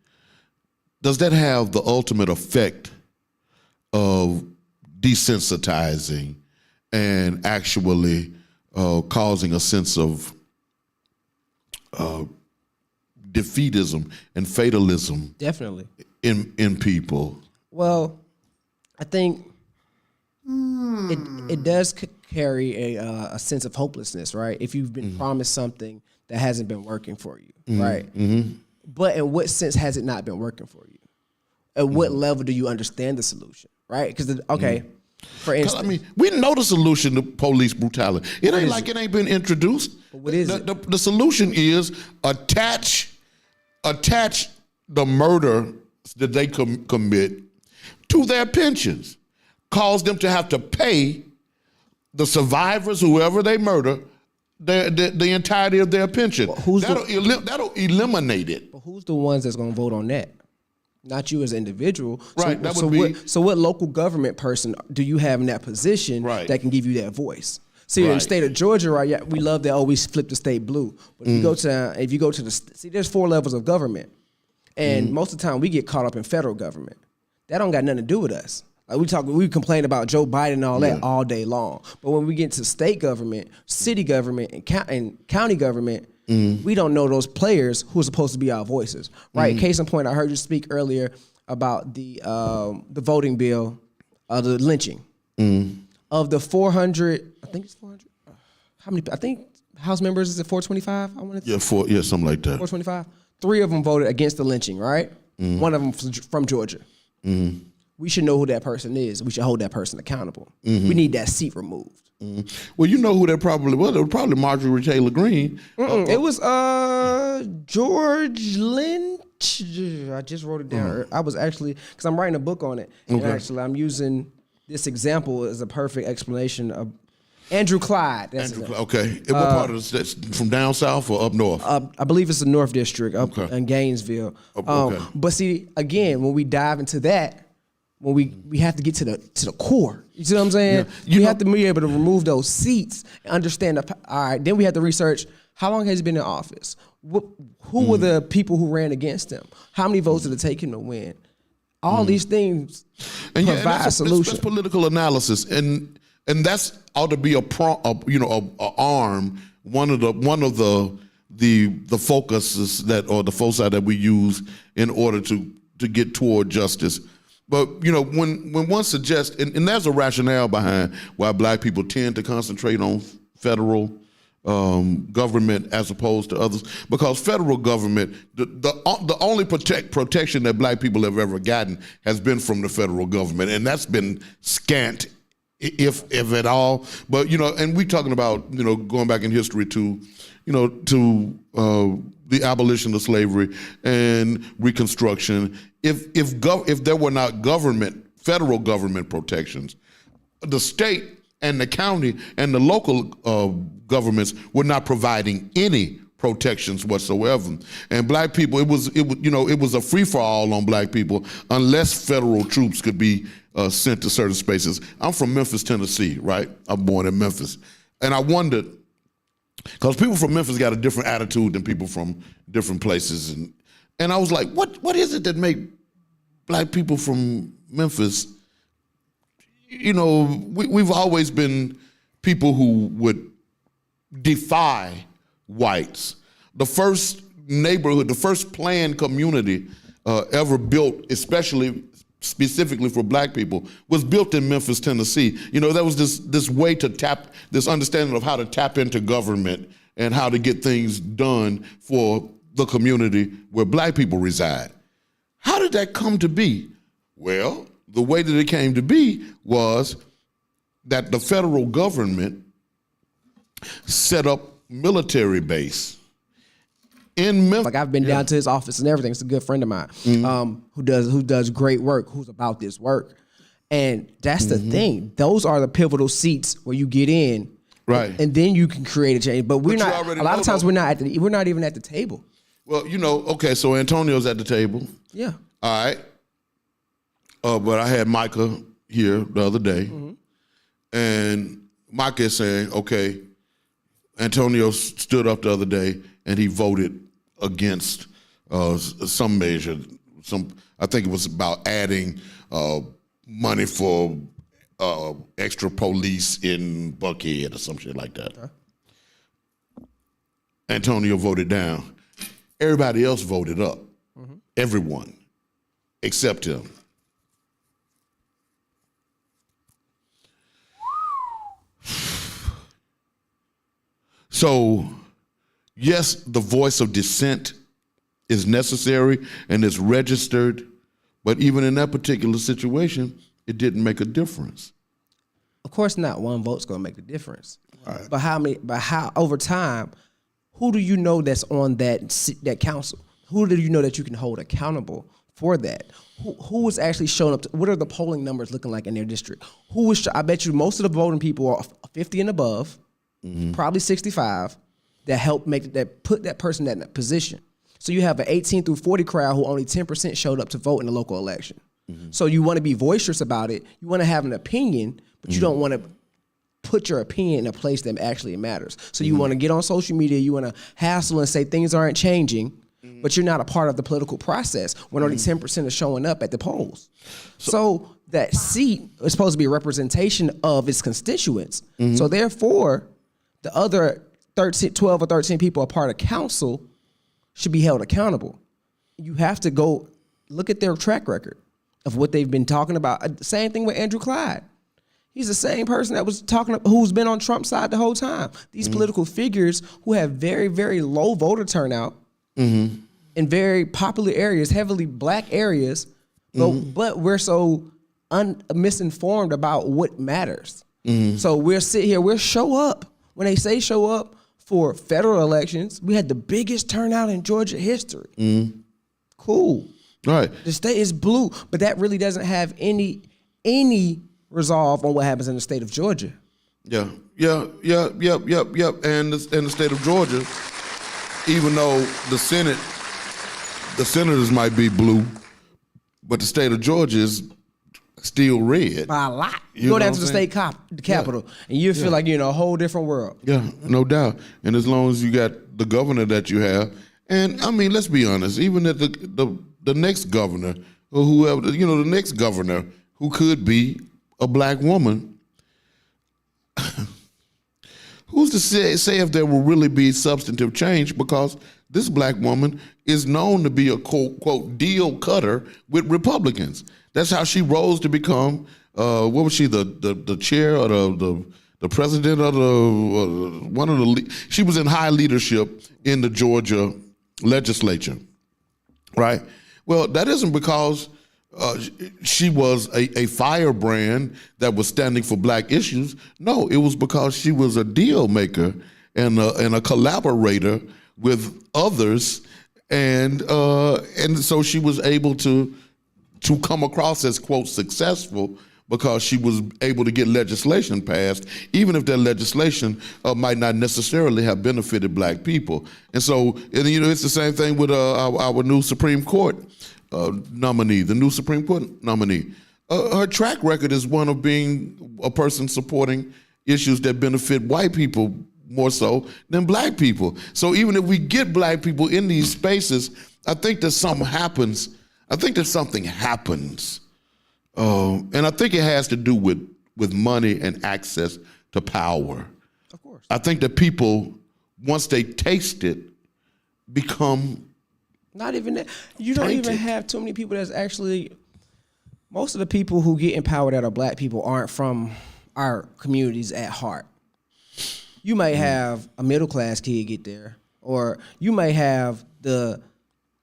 does that have the ultimate effect of desensitizing and actually causing a sense of defeatism and fatalism? Definitely. In people? Well, I think it does carry a sense of hopelessness, right? If you've been promised something that hasn't been working for you, right? Mm-hmm. But in what sense has it not been working for you? At what level do you understand the solution, right? Because, for instance, I mean, we know the solution to police brutality. It ain't like it ain't been introduced. But what is it? The solution is attach the murder that they commit to their pensions. Cause them to have to pay the survivors, whoever they murder, the entirety of their pension. That'll eliminate it. But who's the ones that's going to vote on that? Not you as an individual. Right. So what local government person do you have in that position that can give you that voice? See, in the state of Georgia, right? Yeah, we love to always flip the state blue. But if you go to there's 4 levels of government, and most of the time we get caught up in federal government. That don't got nothing to do with us. Like we complain about Joe Biden and all that all day long. But when we get to state government, city government, and county government, we don't know those players who are supposed to be our voices, right? Case in point, I heard you speak earlier about the voting bill, the lynching. Of the 400, I think it's 400. How many? I think House members is it 425? I want to. Something like that. 425. 3 of them voted against the lynching, right? One of them from Georgia. We should know who that person is. We should hold that person accountable. We need that seat removed. Well, you know who that probably was. It was probably Marjorie Taylor Greene. It was George Lynch. I just wrote it down. I was actually, because I'm writing a book on it. And actually, I'm using this example is a perfect explanation of Andrew Clyde. Okay. And what part of the state? From down south or up north? I believe it's the North District up in Gainesville. Okay. But see, again, when we dive into that, when we have to get to the core. You see what I'm saying? Yeah. We have to be able to remove those seats and understand. All right, then we have to research how long has he been in office? Who were the people who ran against him? How many votes did it take him to win? All these things provide a solution. That's political analysis, and that's ought to be a arm. One of the focuses or the foci that we use in order to get toward justice. But when one suggests, and there's a rationale behind why Black people tend to concentrate on federal government as opposed to others, because federal government, the only protection that Black people have ever gotten has been from the federal government, and that's been scant, if at all. But and we talking about going back in history to the abolition of slavery and Reconstruction. If there were not federal government protections, the state and the county and the local governments were not providing any protections whatsoever. And Black people, it was a free for all on Black people unless federal troops could be sent to certain spaces. I'm from Memphis, Tennessee, right? I'm born in Memphis, and I wondered, because people from Memphis got a different attitude than people from different places, and I was like, what is it that make Black people from Memphis? We've always been people who would defy whites. The first neighborhood, the first planned community ever built, specifically for Black people, was built in Memphis, Tennessee. There was this way to this understanding of how to tap into government and how to get things done for the community where Black people reside. How did that come to be? Well, the way that it came to be was that the federal government set up military base in Memphis. Like, I've been down to his office and everything. It's a good friend of mine who does great work, who's about this work. And that's the thing. Those are the pivotal seats where you get in. Right. And then you can create a change. But we're not, a lot of times we're not even at the table. Well, okay, so Antonio's at the table. Yeah. All right. But I had Micah here the other day, and Micah is saying, okay, Antonio stood up the other day and he voted against some measure. I think it was about adding money for extra police in Buckhead or some shit like that. Okay. Antonio voted down. Everybody else voted up. Everyone, except him. So, yes, the voice of dissent is necessary and is registered, but even in that particular situation, it didn't make a difference. Of course not. One vote's gonna make a difference. Right. But how over time, who do you know that's on that council? Who do you know that you can hold accountable for that? Who is actually showing up? What are the polling numbers looking like in their district? I bet you most of the voting people are 50 and above. Probably 65, that put that person in that position. So you have an 18 through 40 crowd who only 10% showed up to vote in the local election. So you want to be boisterous about it. You want to have an opinion, but you don't want to put your opinion in a place that actually matters. So you want to get on social media, you want to hassle and say things aren't changing, but you're not a part of the political process when only 10% are showing up at the polls. So that seat is supposed to be a representation of its constituents. So therefore, the other 12 or 13 people a part of council should be held accountable. You have to go look at their track record of what they've been talking about. Same thing with Andrew Clyde. He's the same person that was who's been on Trump's side the whole time. These political figures who have very, very low voter turnout in very popular areas, heavily Black areas, but we're so misinformed about what matters. So we'll sit here, we'll show up. When they say show up for federal elections, we had the biggest turnout in Georgia history. Cool. Right. The state is blue, but that really doesn't have any resolve on what happens in the state of Georgia. Yep. And the state of Georgia, even though the senators might be blue, but the state of Georgia is still red. By a lot. You go down to the state capital, and you feel like you're in a whole different world. Yeah, no doubt. And as long as you got the governor that you have, and I mean, let's be honest, even at the next governor, or whoever, the next governor who could be a black woman, who's to say if there will really be substantive change, because this black woman is known to be a quote deal cutter with Republicans. That's how she rose to become what was she, the chair or the president of she was in high leadership in the Georgia legislature, right? Well, that isn't because she was a firebrand that was standing for black issues. No, it was because she was a deal maker and a collaborator with others, and so she was able to come across as quote successful because she was able to get legislation passed, even if that legislation might not necessarily have benefited black people. And so, it's the same thing with our new Supreme Court nominee, the new Supreme Court nominee. Her track record is one of being a person supporting issues that benefit white people more so than black people. So even if we get black people in these spaces, I think that something happens. And I think it has to do with money and access to power. Of course. I think that people, once they taste it, become not even that. You don't even have too many people that's actually, most of the people who get in power that are black people aren't from our communities at heart. You might have a middle class kid get there, or you might have the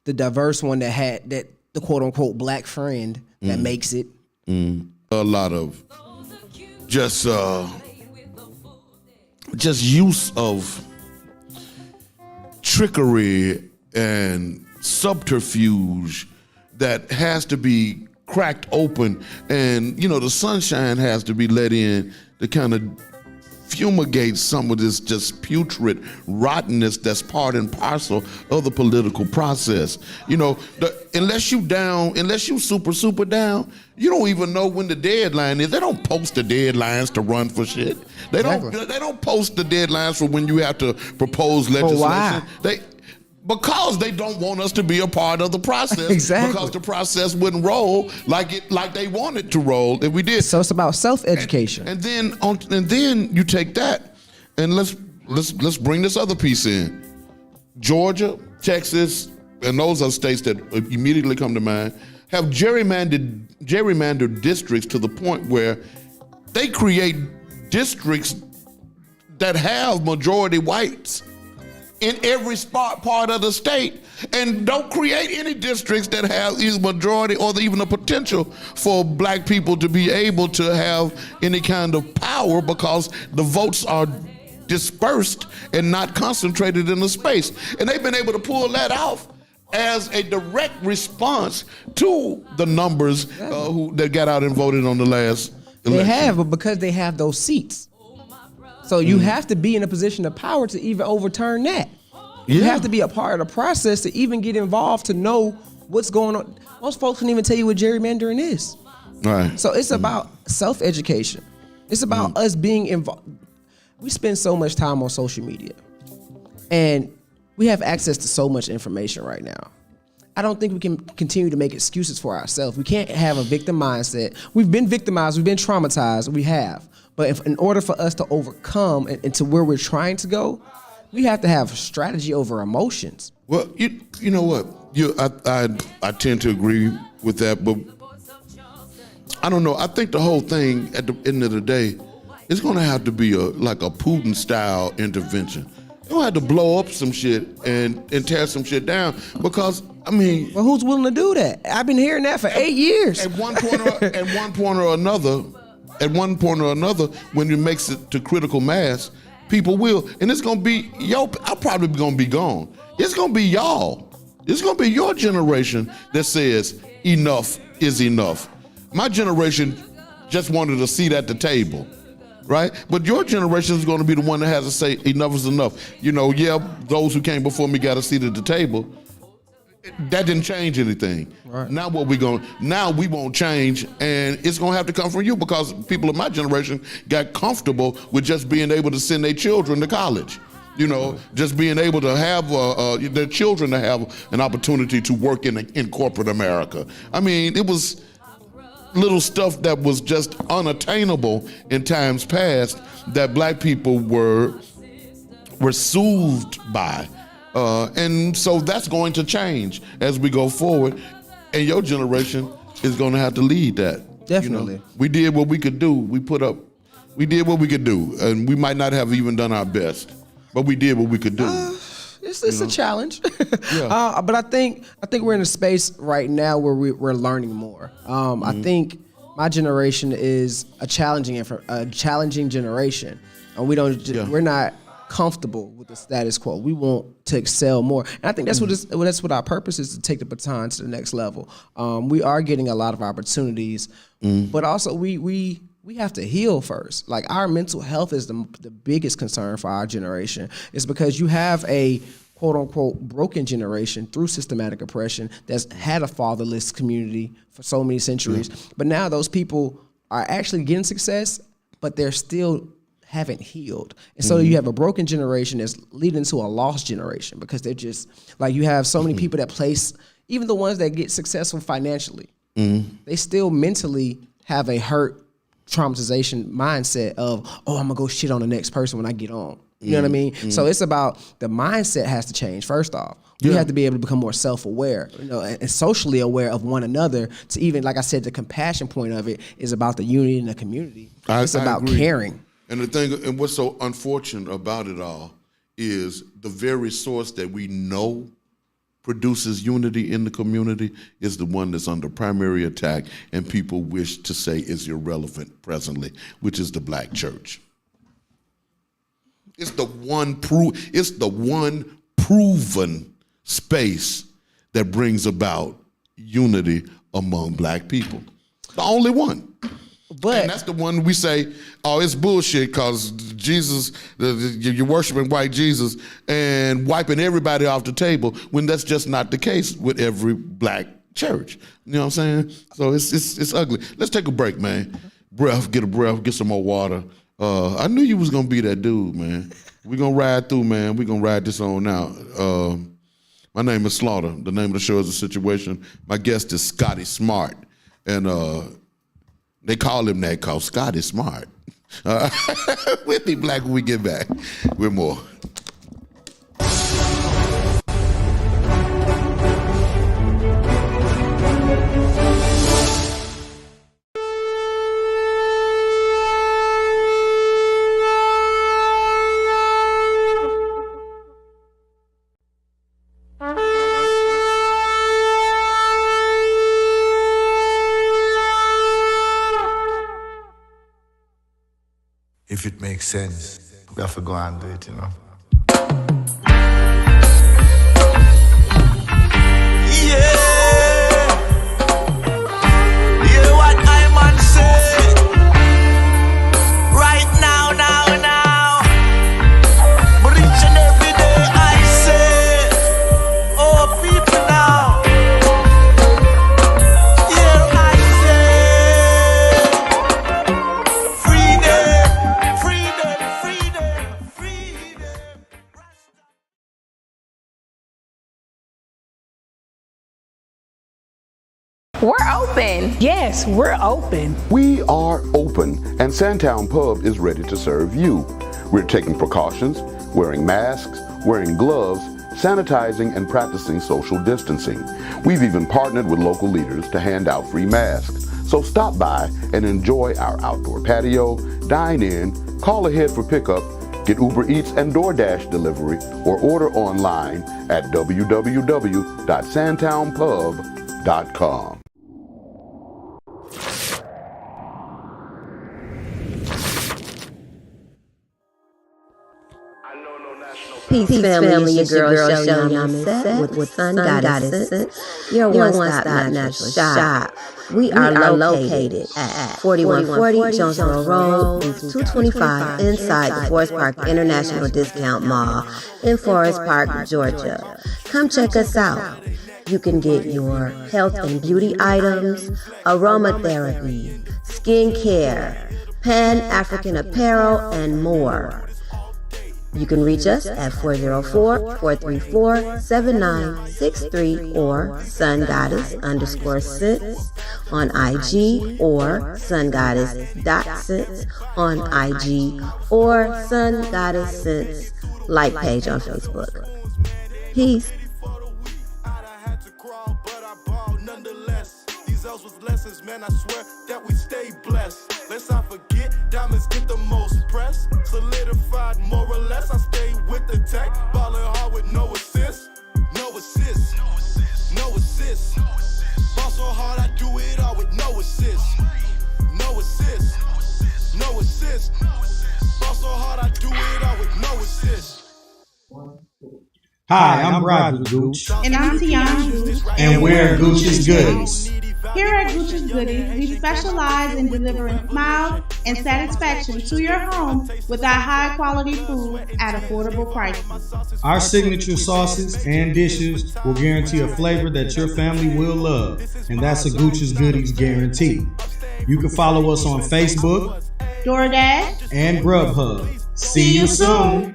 diverse one that had the quote unquote black friend that makes it. A lot of just use of trickery and subterfuge that has to be cracked open, and the sunshine has to be let in to kind of fumigate some of this just putrid rottenness that's part and parcel of the political process. Unless you super down, you don't even know when the deadline is. They don't post the deadlines to run for shit. They don't post the deadlines for when you have to propose legislation. Why? Because they don't want us to be a part of the process. Exactly. Because the process wouldn't roll like they want it to roll if we did. So it's about self-education. And then you take that, and let's bring this other piece in. Georgia, Texas, and those are states that immediately come to mind, have gerrymandered districts to the point where they create districts that have majority whites in every part of the state, and don't create any districts that have either majority or even the potential for black people to be able to have any kind of power, because the votes are dispersed and not concentrated in the space. And they've been able to pull that off as a direct response to the numbers that got out and voted on the last election. They have, but because they have those seats. So you have to be in a position of power to even overturn that. You have to be a part of the process to even get involved to know what's going on. Most folks can't even tell you what gerrymandering is. Right. So it's about self-education. It's about us being involved. We spend so much time on social media, and we have access to so much information right now. I don't think we can continue to make excuses for ourselves. We can't have a victim mindset. We've been victimized. We've been traumatized. We have. But in order for us to overcome and to where we're trying to go, we have to have strategy over emotions. Well, you know what? I tend to agree with that, but I don't know. I think the whole thing at the end of the day is going to have to be like a Putin-style intervention. You're going to have to blow up some shit and tear some shit down, because, I mean... Well, who's willing to do that? I've been hearing that for 8 years. At one point or another, when it makes it to critical mass, people will. And it's going to be, I'm probably going to be gone. It's going to be y'all. It's going to be your generation that says enough is enough. My generation just wanted a seat at the table, right? But your generation is going to be the one that has to say enough is enough. You know, yeah, those who came before me got a seat at the table. That didn't change anything. Right. Now now we won't change, and it's gonna have to come from you, because people of my generation got comfortable with just being able to send their children to college. You know, just being able to have their children to have an opportunity to work in corporate America. I mean, it was little stuff that was just unattainable in times past that black people were soothed by. And so that's going to change as we go forward, and your generation is going to have to lead that. Definitely. You know, we did what we could do. We did what we could do, and we might not have even done our best, but we did what we could do. It's a challenge. Yeah. But I think we're in a space right now where we're learning more. I think my generation is a challenging generation, and we're not comfortable with the status quo. We want to excel more, and I think that's what our purpose is, to take the baton to the next level. We are getting a lot of opportunities, but also we have to heal first. Like, our mental health is the biggest concern for our generation. It's because you have a quote unquote broken generation through systematic oppression that's had a fatherless community for so many centuries, but now those people are actually getting success, but they're still haven't healed. And so you have a broken generation that's leading to a lost generation, because they're just like, you have so many people that place, even the ones that get successful financially, they still mentally have a hurt traumatization mindset of, oh, I'm gonna go shit on the next person when I get on. You know what I mean? So it's about, the mindset has to change first off. We have to be able to become more self-aware, you know, and socially aware of one another, to even, like I said, the compassion point of it is about the unity in the community. It's about caring. And the thing, and what's so unfortunate about it all is the very source that we know produces unity in the community is the one that's under primary attack, and people wish to say is irrelevant presently, which is the black church. It's the one proven space that brings about unity among black people. The only one. And that's the one we say, oh, it's bullshit because Jesus, you're worshiping white Jesus and wiping everybody off the table, when that's just not the case with every black church. You know what I'm saying? So it's ugly. Let's take a break, man. Get a breath, get some more water. I knew you was going to be that dude, man. We're going to ride through, man. We're going to ride this on out. My name is Slaughter. The name of the show is The Situation. My guest is Scotty Smart. And they call him that because Scott is smart. We'll be black when we get back with more. If it makes sense, we have to go and do it, you know. Hear what I man say. Right now. But each and every day I say, oh people now. Here I say, freedom. We're open. Yes, we're open. We are open, and Sandtown Pub is ready to serve you. We're taking precautions, wearing masks, wearing gloves, sanitizing, and practicing social distancing. We've even partnered with local leaders to hand out free masks. So stop by and enjoy our outdoor patio, dine in, call ahead for pickup, get Uber Eats and DoorDash delivery, or order online at www.sandtownpub.com. Peace family, your girl Shelly Yamas with Sun Goddess Sense, your one-stop natural shop. We are located at 4140 Jonesboro Road, booth 225, inside the Forest Park International Discount Mall in Forest Park, Georgia. Come check us out. You can get your health and beauty items, aromatherapy, skincare, Pan-African apparel, and more. You can reach us at 404-434-7963 or sungoddess_sense on IG or sungoddess.sense on IG or sungoddess sense like page on Facebook. Peace. Was lessons, man, I swear that we stay blessed. Let's not forget, diamonds get the most press. Solidified more or less, I stay with the tech. Ballin' hard with no assist. No assist. No assist. Ball so hard, I do it all with no assist. No assist. No assist. Ball so hard, I do it all with no assist. Hi, I'm Roger Gooch. And I'm Tiana. And we're Gooch's Goodies. Here at Gooch's Goodies, we specialize in delivering smiles and satisfaction to your home with our high-quality food at affordable prices. Our signature sauces and dishes will guarantee a flavor that your family will love, and that's a Gooch's Goodies guarantee. You can follow us on Facebook, DoorDash, and Grubhub. See you soon.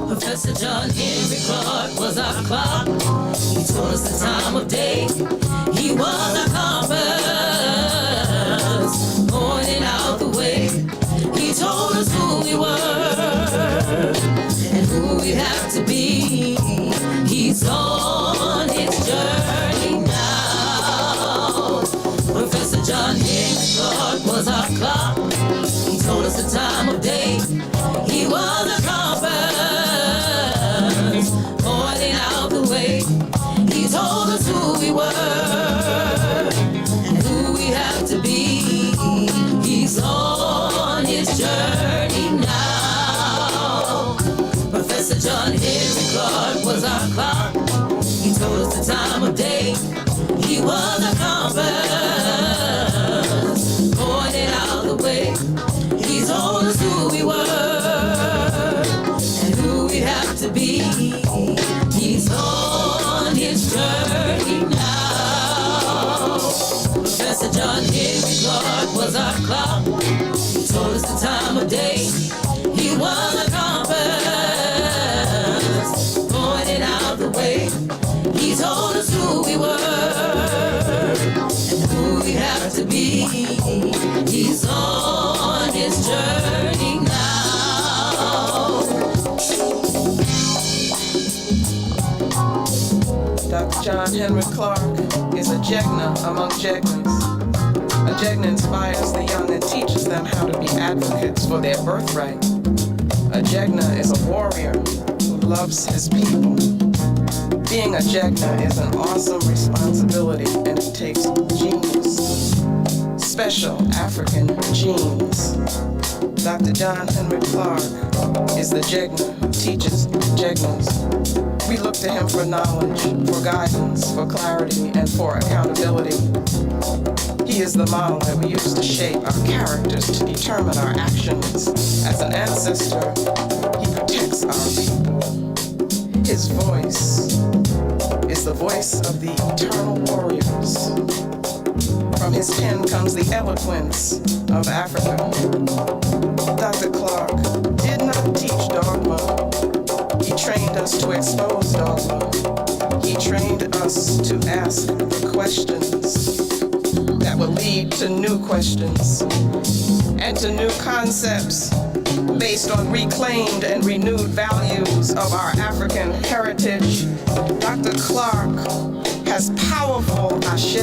Professor John Henry Clark was our clock. He told us the time of day. He was our compass, pointing out the way. He told us who we were and who we have to be. He's on his journey now. Professor John Henry Clark was our clock. He told us the time of day. He was a compass, pointing out the way. He told us who we were and who we have to be. He's on his journey now. Professor John Henry Clark was our clock. He told us the time of day. He was a compass, pointing out the way. He told us who we were and who we have to be. He's on his journey now. Professor John Henry Clark was our clock. He told us the time of day. He was a compass, pointing out the way. He told us who we were and who we have to be. He's on his journey now. Dr. John Henry Clark is a Jegna among Jegnas. A Jegna inspires the young and teaches them how to be advocates for their birthright. A Jegna is a warrior who loves his people. Being a Jegna is an awesome responsibility, and it takes genius, special African genes. Dr. John Henry Clark is the Jegna who teaches Jegnas. We look to him for knowledge, for guidance, for clarity, and for accountability. He is the model that we use to shape our characters, to determine our actions. As an ancestor, he protects our people. His voice is the voice of the eternal warriors. From his pen comes the eloquence of Africa. Dr. Clark did not teach dogma. He trained us to expose dogma. He trained us to ask the questions that will lead to new questions and to new concepts based on reclaimed and renewed values of our African heritage. Dr. Clark has powerful ashe.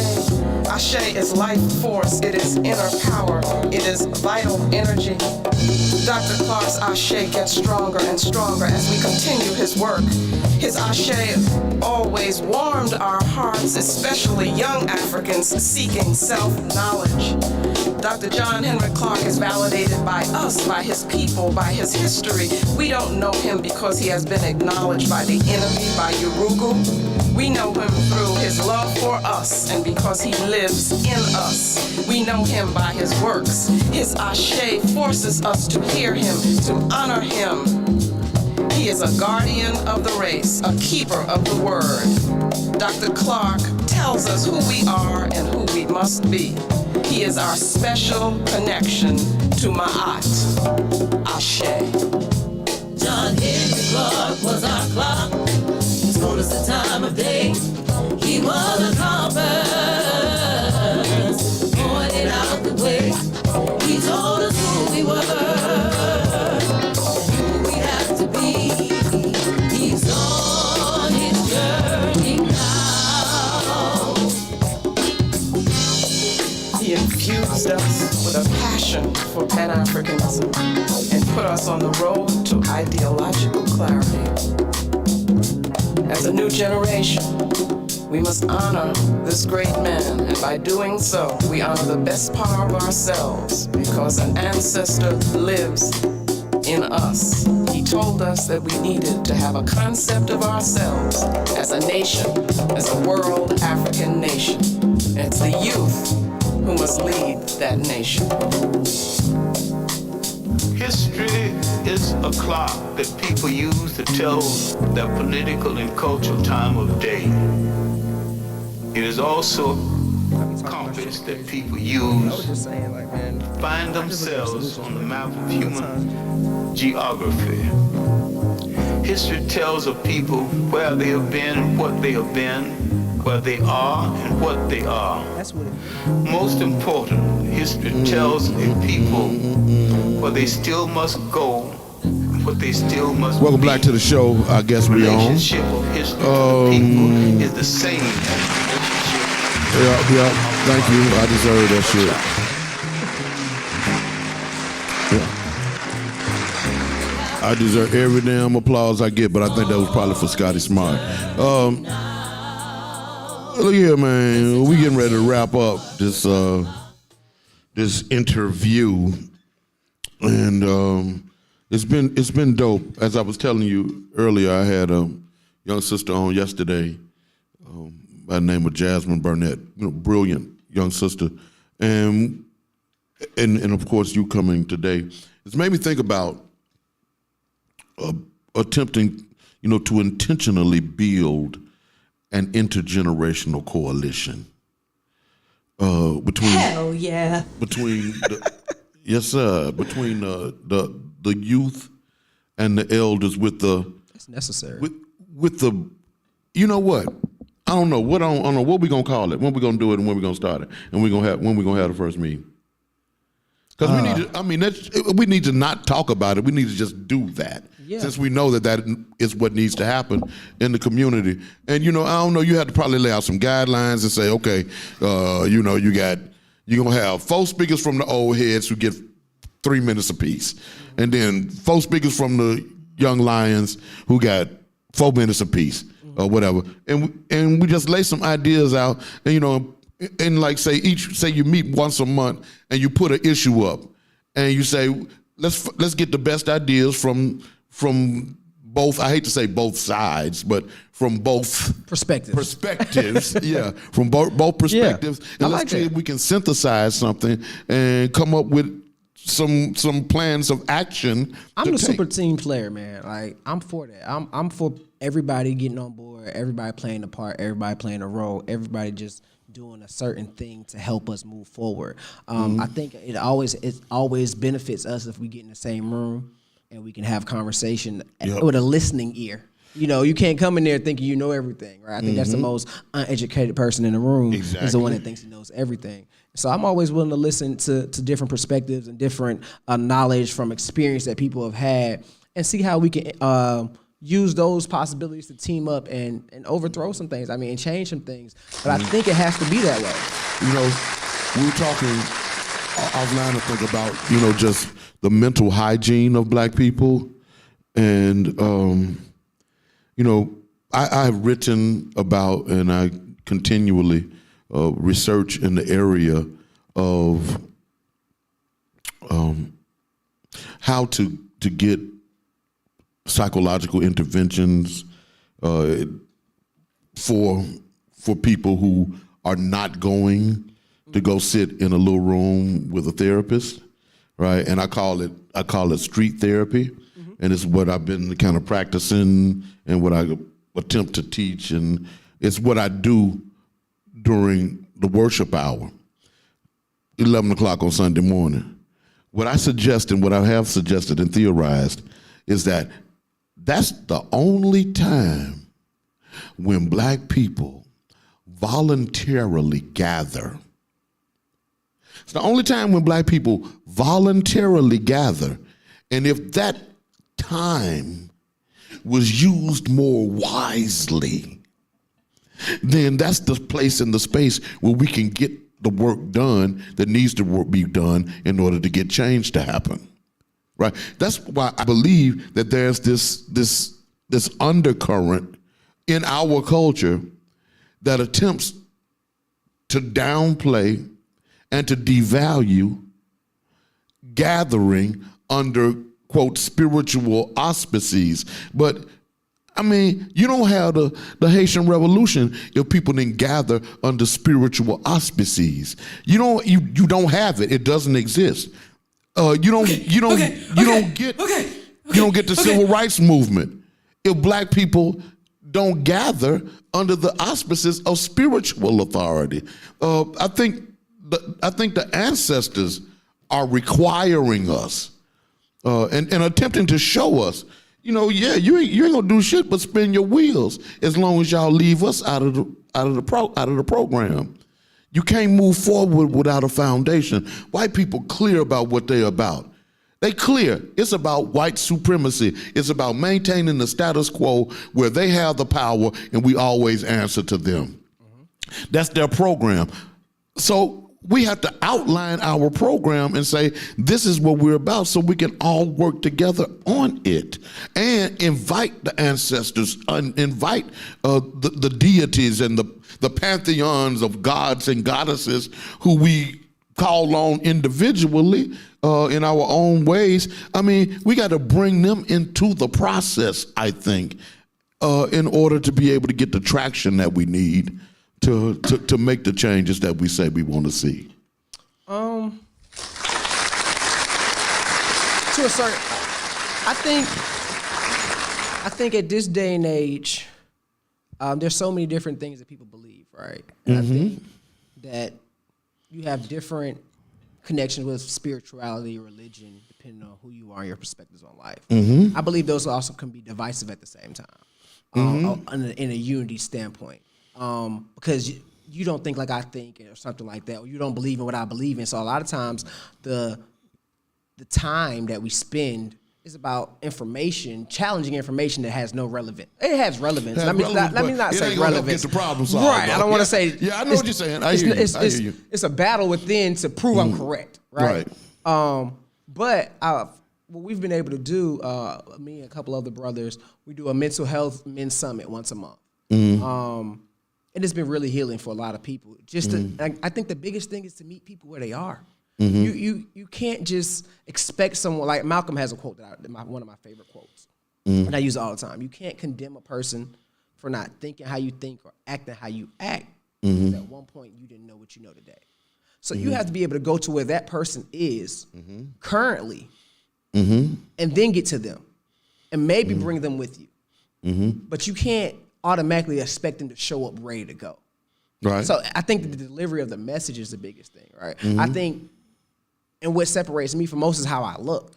Ashe is life force, it is inner power, it is vital energy. Dr. Clark's ashe gets stronger and stronger as we continue his work. His ashe always warmed our hearts, especially young Africans seeking self-knowledge. Dr. John Henry Clark is validated by us, by his people, by his history. We don't know him because he has been acknowledged by the enemy, by Urugu. We know him through his love for us and because he lives in us. We know him by his works. His ashe forces us to hear him, to honor him. He is a guardian of the race, a keeper of the word. Dr. Clark tells us who we are and who we must be. He is our special connection to Ma'at, Ashe. John Henry Clark was our clock. He told us the time of day. He was a compass, pointed out the way. He told us who we were, who we have to be. He's on his journey now. He infused us with a passion for Pan-Africanism and put us on the road to ideological clarity. As a new generation, we must honor this great man, and by doing so, we honor the best part of ourselves, because an ancestor lives in us. He told us that we needed to have a concept of ourselves as a nation, as a world African nation. And it's the youth who must lead that nation. History is a clock that people use to tell their political and cultural time of day. It is also a compass that people use to find themselves on the map of human geography. History tells of people where they have been and what they have been, where they are and what they are. Most important, history tells of people where they still must go, what they still must be. Welcome back to the show. I guess we on. Relationship of history to the people is the same as Yeah, thank you. I deserve that shit. Yeah. I deserve every damn applause I get, but I think that was probably for Scotty Smart. Look here, man. We getting ready to wrap up this this interview, and it's been dope. As I was telling you earlier, I had a young sister on yesterday by the name of Jasmine Burnett, brilliant young sister, and of course you coming today. It's made me think about attempting, to intentionally build an intergenerational coalition between. Hell yeah. Between yes, sir. Between the youth and the elders with the. It's necessary. With the, you know what? I don't know what we gonna call it. When we gonna do it and when we gonna start it, and when we gonna have the first meeting. Because we need to. I mean, we need to not talk about it. We need to just do that. Yeah. Since we know that is what needs to happen in the community. And I don't know. You have to probably lay out some guidelines and say, okay, you're gonna have 4 speakers from the old heads who get 3 minutes apiece, and then 4 speakers from the young lions who got 4 minutes apiece. or whatever, and we just lay some ideas out, and and like say you meet once a month and you put an issue up, and you say let's get the best ideas from both. I hate to say both sides, but from both perspectives. Yeah, from both perspectives, and let's see if we can synthesize something and come up with some plans of action. I'm a super team player, man. Like I'm for that. I'm for everybody getting on board, everybody playing a part, everybody playing a role, everybody just doing a certain thing to help us move forward. I think it always benefits us if we get in the same room and we can have conversation with a listening ear. You can't come in there thinking you know everything, right? I think that's the most uneducated person in the room is the one that thinks he knows everything. So I'm always willing to listen to different perspectives and different knowledge from experience that people have had and see how we can use those possibilities to team up and overthrow some things. I mean, and change some things. But I think it has to be that way. We were talking offline, I think, about, just the mental hygiene of black people. And, I've written about, and I continually research in the area of how to get psychological interventions for people who are not going to go sit in a little room with a therapist, right? And I call it street therapy, and it's what I've been kind of practicing and what I attempt to teach, and it's what I do during the worship hour, 11 o'clock on Sunday morning. What I suggest and what I have suggested and theorized is that that's the only time when black people voluntarily gather. It's the only time when black people voluntarily gather. And if that time was used more wisely, then that's the place and the space where we can get the work done that needs to be done in order to get change to happen. Right. That's why I believe that there's this undercurrent in our culture that attempts to downplay and to devalue gathering under, quote, spiritual auspices. But I mean, you don't have the Haitian Revolution if people didn't gather under spiritual auspices. You don't have it. It doesn't exist. You don't get the civil rights movement if black people don't gather under the auspices of spiritual authority. I think the ancestors are requiring us and attempting to show us, you ain't gonna do shit but spin your wheels as long as y'all leave us out of the program. You can't move forward without a foundation. White people clear about what they're about. They clear. It's about white supremacy. It's about maintaining the status quo where they have the power and we always answer to them. That's their program. So we have to outline our program and say, this is what we're about, so we can all work together on it and invite the ancestors, invite the deities and the pantheons of gods and goddesses who we call on individually in our own ways. I mean, we got to bring them into the process, I think, in order to be able to get the traction that we need to make the changes that we say we want to see. To a certain, I think at this day and age, there's so many different things that people believe, right? And I think that you have different connections with spirituality or religion depending on who you are and your perspectives on life. I believe those also can be divisive at the same time, in a unity standpoint. Because you don't think like I think or something like that, or you don't believe in what I believe in. So a lot of times the time that we spend is about information, challenging information that has no relevance. It has relevance. Let me not say relevance. Get the problem solved, right. I don't want to say. Yeah, I know what you're saying. I hear you. It's a battle within to prove I'm correct. Right. But what we've been able to do, me and a couple other brothers, we do a mental health men's summit once a month. And it's been really healing for a lot of people. I think the biggest thing is to meet people where they are. You can't just expect someone, like Malcolm has a quote one of my favorite quotes, and I use it all the time. You can't condemn a person for not thinking how you think or acting how you act. Because at one point you didn't know what you know today. So you have to be able to go to where that person is currently, and then get to them, and maybe bring them with you. But you can't automatically expect them to show up ready to go. Right. So I think the delivery of the message is the biggest thing, right? I think, and what separates me from most is how I look.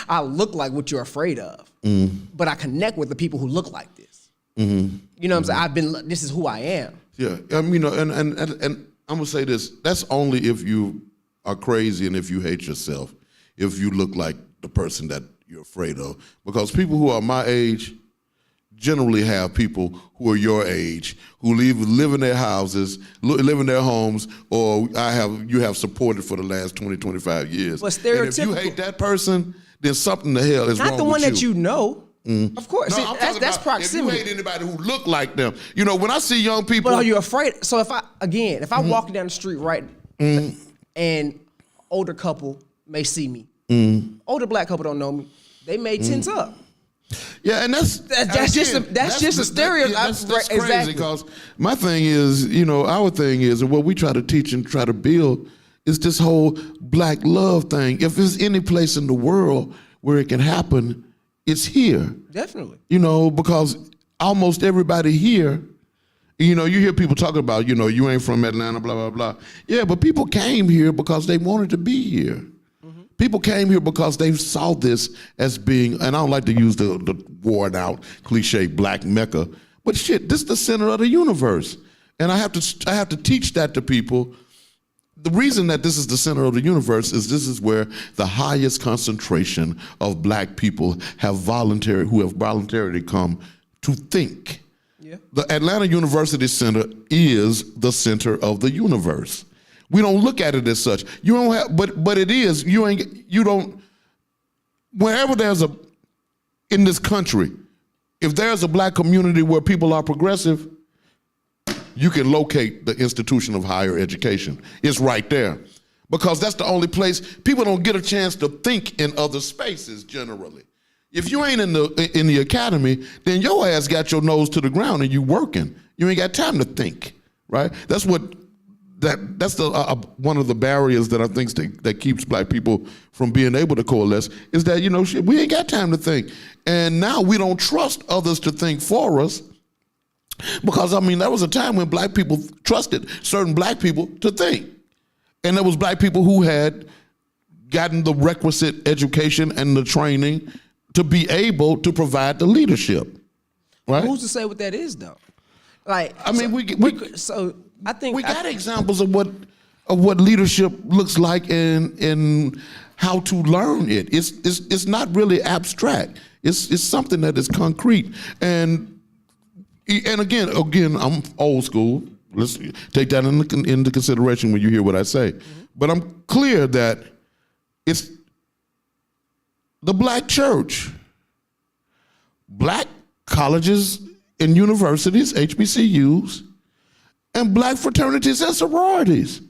I look like what you're afraid of, but I connect with the people who look like this. You know what I'm saying? This is who I am. Yeah, you know, and I'm gonna say this. That's only if you are crazy and if you hate yourself, if you look like the person that you're afraid of. Because people who are my age generally have people who are your age who live in their houses, live in their homes, or you have supported for the last 20, 25 years. But and if you hate that person, then something the hell is wrong with you. Not the one that you know. Of course. No, that's proximity. If you hate anybody who look like them. You know, when I see young people. But are you afraid? So if I'm walking down the street, right, and older couple may see me. Older black couple don't know me. They may tense up. Yeah, and that's just a stereotype. That's crazy because my thing is, you know, our thing is, and what we try to teach and try to build is this whole black love thing. If there's any place in the world where it can happen, it's here. Definitely. You know, because almost everybody here, you know, you hear people talking about, you know, you ain't from Atlanta, blah, blah, blah. Yeah, but people came here because they wanted to be here. People came here because they saw this as being, and I don't like to use the worn out cliche black Mecca, but shit, this is the center of the universe. And I have to teach that to people. The reason that this is the center of the universe is this is where the highest concentration of black people who have voluntarily come to think. Yeah. The Atlanta University Center is the center of the universe. We don't look at it as such. You don't have, but it is. You don't. Wherever in this country, if there's a black community where people are progressive, you can locate the institution of higher education. It's right there, because that's the only place people don't get a chance to think in other spaces generally. If you ain't in the academy, then your ass got your nose to the ground and you working. You ain't got time to think, right? That's one of the barriers that I think that keeps black people from being able to coalesce is that, you know, shit, we ain't got time to think. And now we don't trust others to think for us, because, I mean, there was a time when black people trusted certain black people to think. And there was black people who had gotten the requisite education and the training to be able to provide the leadership, right? Who's to say what that is, though? Like, I mean, I think we got examples of what leadership looks like and how to learn it. It's not really abstract. It's something that is concrete. And again, I'm old school. Let's take that into consideration when you hear what I say. But I'm clear that it's the black church, black colleges and universities, HBCUs, and black fraternities and sororities.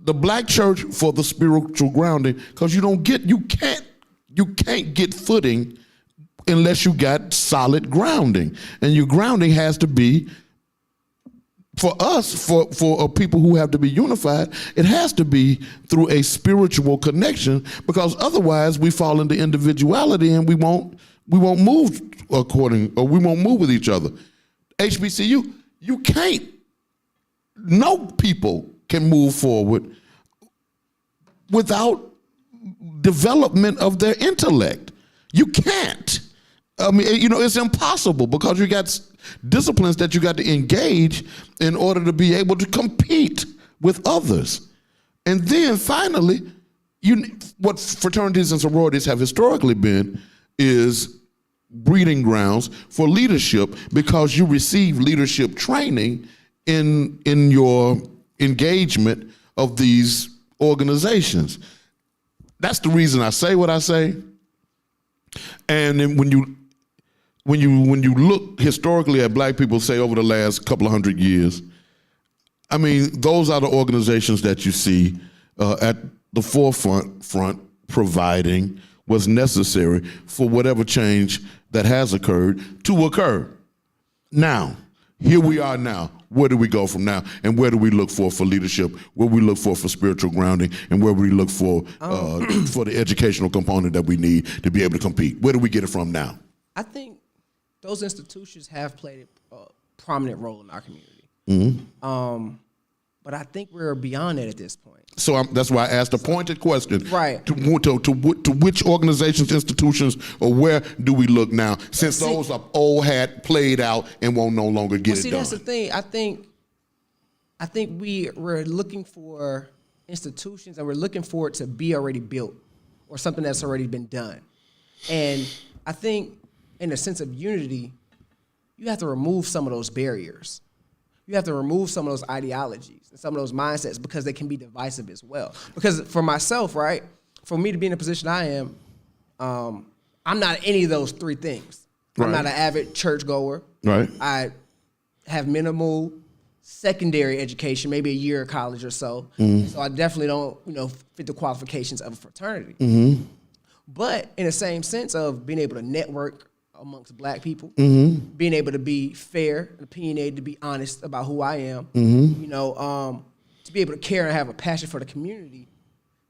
The black church for the spiritual grounding, because you can't get footing unless you got solid grounding. And your grounding has to be, for us, for people who have to be unified, it has to be through a spiritual connection, because otherwise we fall into individuality and we won't move we won't move with each other. HBCU, no people can move forward without development of their intellect. You can't. I mean, you know, it's impossible, because you got disciplines that you got to engage in order to be able to compete with others. And then finally, what fraternities and sororities have historically been is breeding grounds for leadership, because you receive leadership training in your engagement of these organizations. That's the reason I say what I say. And then when when you look historically at black people, say over the last couple of 100 years, I mean, those are the organizations that you see at the forefront providing what's necessary for whatever change that has occurred to occur. Now, here we are now. Where do we go from now? And where do we look for leadership? Where we look for spiritual grounding? And where we look for the educational component that we need to be able to compete? Where do we get it from now? I think those institutions have played a prominent role in our community. Mm-hmm. But I think we're beyond that at this point. So that's why I asked a pointed question. Right. To which organizations, institutions, or where do we look now? Since those are old hat, played out, and won't no longer get it done. That's the thing. I think we're looking for institutions, and we're looking for it to be already built or something that's already been done. And I think in a sense of unity, you have to remove some of those barriers. You have to remove some of those ideologies and some of those mindsets because they can be divisive as well. Because for myself, right, for me to be in the position I am, I'm not any of those three things. Right. I'm not an avid churchgoer. Right. I have minimal secondary education, maybe a year of college or so. Mm-hmm. So I definitely don't, fit the qualifications of a fraternity. Mm-hmm. But in the same sense of being able to network amongst black people, mm-hmm. being able to be fair and opinionated, to be honest about who I am, mm-hmm. To be able to care and have a passion for the community,